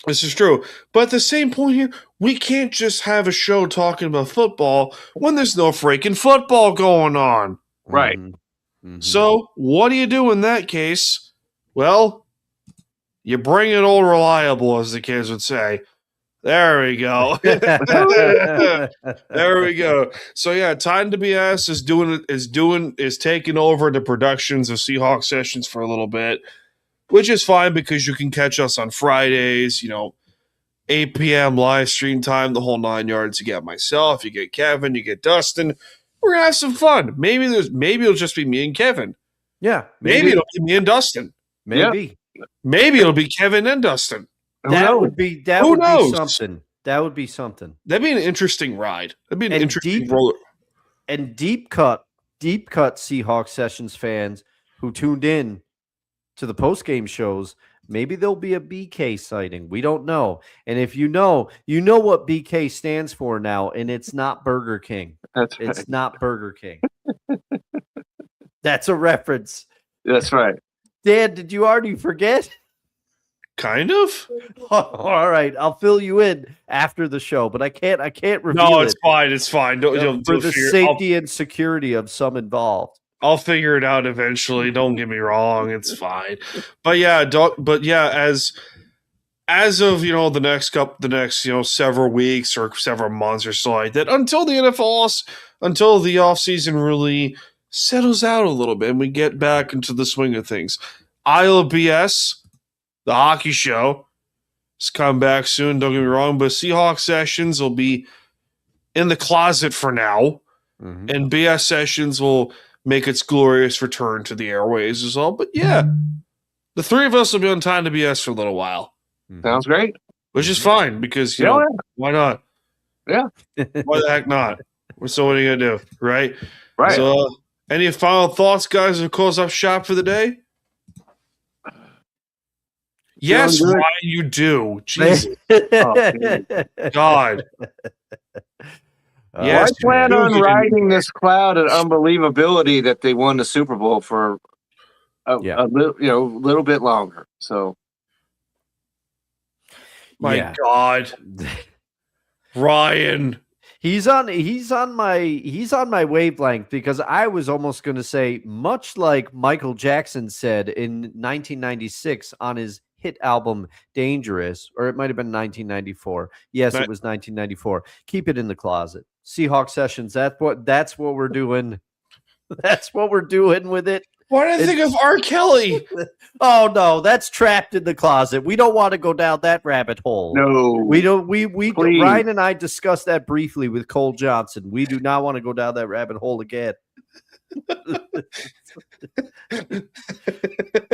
This is true. But at the same point here, we can't just have a show talking about football when there's no freaking football going on. Right. Mm-hmm. So what do you do in that case? Well, you bring it old reliable, as the kids would say. There we go. There we go. So yeah, Time to BS is taking over the productions of Seahawks Sessions for a little bit, which is fine because you can catch us on Fridays, 8 p.m. live stream time, the whole 9 yards. You get myself, you get Kevin, you get Dustin. We're gonna have some fun. Maybe it'll just be me and Kevin. Yeah. Maybe it'll be me and Dustin. Maybe. Yeah. Maybe it'll be Kevin and Dustin. That would be something. That would be something. That'd be an interesting ride. That'd be an interesting roller. And deep cut Seahawks Sessions fans who tuned in to the post-game shows, maybe there'll be a BK sighting. We don't know. And if you know what BK stands for now, and it's not Burger King. That's right. It's not Burger King. That's a reference. That's right. Dan, did you already forget? Kind of. All right, I'll fill you in after the show, but I can't reveal it. No, it's fine. It's fine. Don't for the safety and security of some involved. I'll figure it out eventually. Don't get me wrong. It's fine. But yeah, as of the next several weeks or several months or so like that, until the offseason really settles out a little bit and we get back into the swing of things. Isle of BS, the hockey show, is coming back soon. Don't get me wrong, but Seahawks Sessions will be in the closet for now, and BS Sessions will make its glorious return to the airways as well. But yeah, the three of us will be on Time to BS for a little while. Sounds great. Which is fine because why not? Yeah. Why the heck not? So what are you gonna do, right? Right. So any final thoughts, guys, to close up shop for the day? Yes, Ryan, you do. Jesus. God. Yes, I plan on riding this cloud of unbelievability that they won the Super Bowl for a little bit longer. So, my God, Ryan, he's on my wavelength because I was almost going to say, much like Michael Jackson said in 1996 on his hit album Dangerous, or it might have been 1994. Yes, it was 1994. Keep it in the closet. Seahawks Sessions. That's what we're doing. That's what we're doing with it. Why did I think of R. Kelly? Oh no, that's trapped in the closet. We don't want to go down that rabbit hole. No, we don't. We Ryan and I discussed that briefly with Cole Johnson. We do not want to go down that rabbit hole again.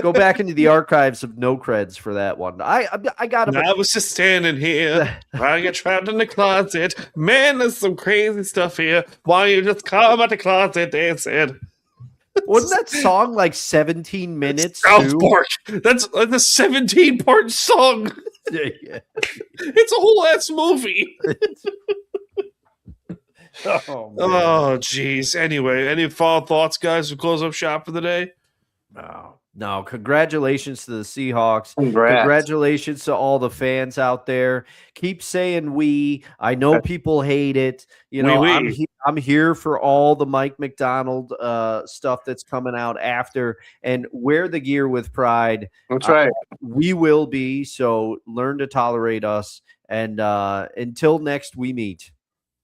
Go back into the archives of No Creds for that one. I got it. I was just standing here. I get trapped in the closet. Man, there's some crazy stuff here. Why don't you just come out the closet? They said. Wasn't that song like 17 minutes? South Park. That's like the 17-part song. Yeah. It's a whole ass movie. Oh, jeez. Anyway, any final thoughts, guys, to close up shop for the day? No. No, congratulations to the Seahawks. Congrats. Congratulations to all the fans out there. Keep saying we. I know people hate it. You know, I'm here for all the Mike McDonald stuff that's coming out after, and wear the gear with pride. That's right. We will be. So learn to tolerate us. And until next we meet.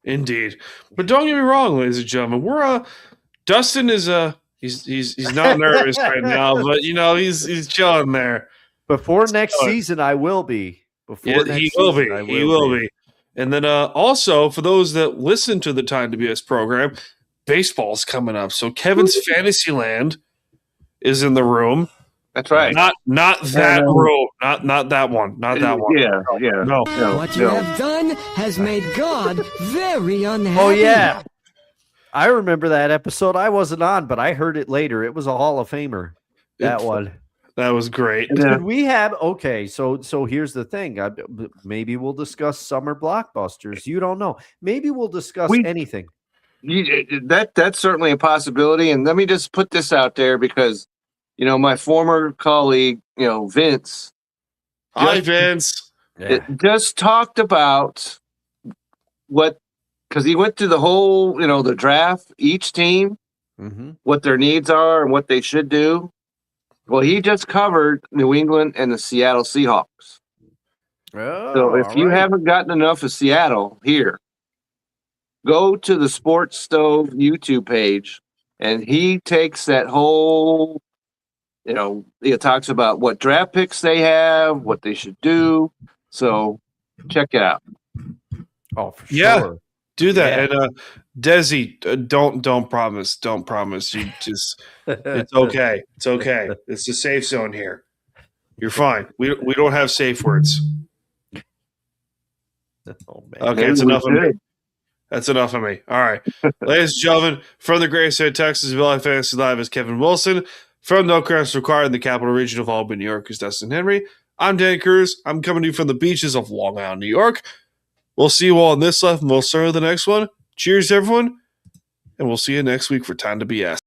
Indeed. But don't get me wrong, ladies and gentlemen. We're Dustin is he's not nervous right now, but you know, he's chilling there. Before next season, I will be. He will be. And then also for those that listen to the Time to BS program, baseball's coming up. So Kevin's Fantasyland is in the room. That's right. Not that room. Not that one. Not that one. Yeah. No. What you have done has made God very unhappy. Oh yeah. I remember that episode. I wasn't on, but I heard it later. It was a Hall of Famer. That one. That was great. Did we have So here's the thing. Maybe we'll discuss summer blockbusters. You don't know. Maybe we'll discuss anything. That's certainly a possibility. And let me just put this out there because, you know, my former colleague, you know, Vince. Hi, Vince. Just talked about because he went through the whole, you know, the draft, each team, what their needs are and what they should do. Well, he just covered New England and the Seattle Seahawks. Oh, so if you haven't gotten enough of Seattle here, go to the Sports Stove YouTube page, and he takes that whole, you know, he talks about what draft picks they have, what they should do. So check it out. Oh, for sure. Do that. Yeah. And Desi, don't promise. You just it's okay. It's okay. It's a safe zone here. You're fine. We don't have safe words. Oh, man. Okay, it's enough of me. That's enough of me. All right. Ladies and gentlemen, from the great state of Texas, Valley Fantasy Live is Kevin Wilson. From No Credentials Required in the capital region of Albany, New York, is Dustin Henry. I'm Dan Cruz. I'm coming to you from the beaches of Long Island, New York. We'll see you all in this life, and we'll start with the next one. Cheers, everyone, and we'll see you next week for Time to BS.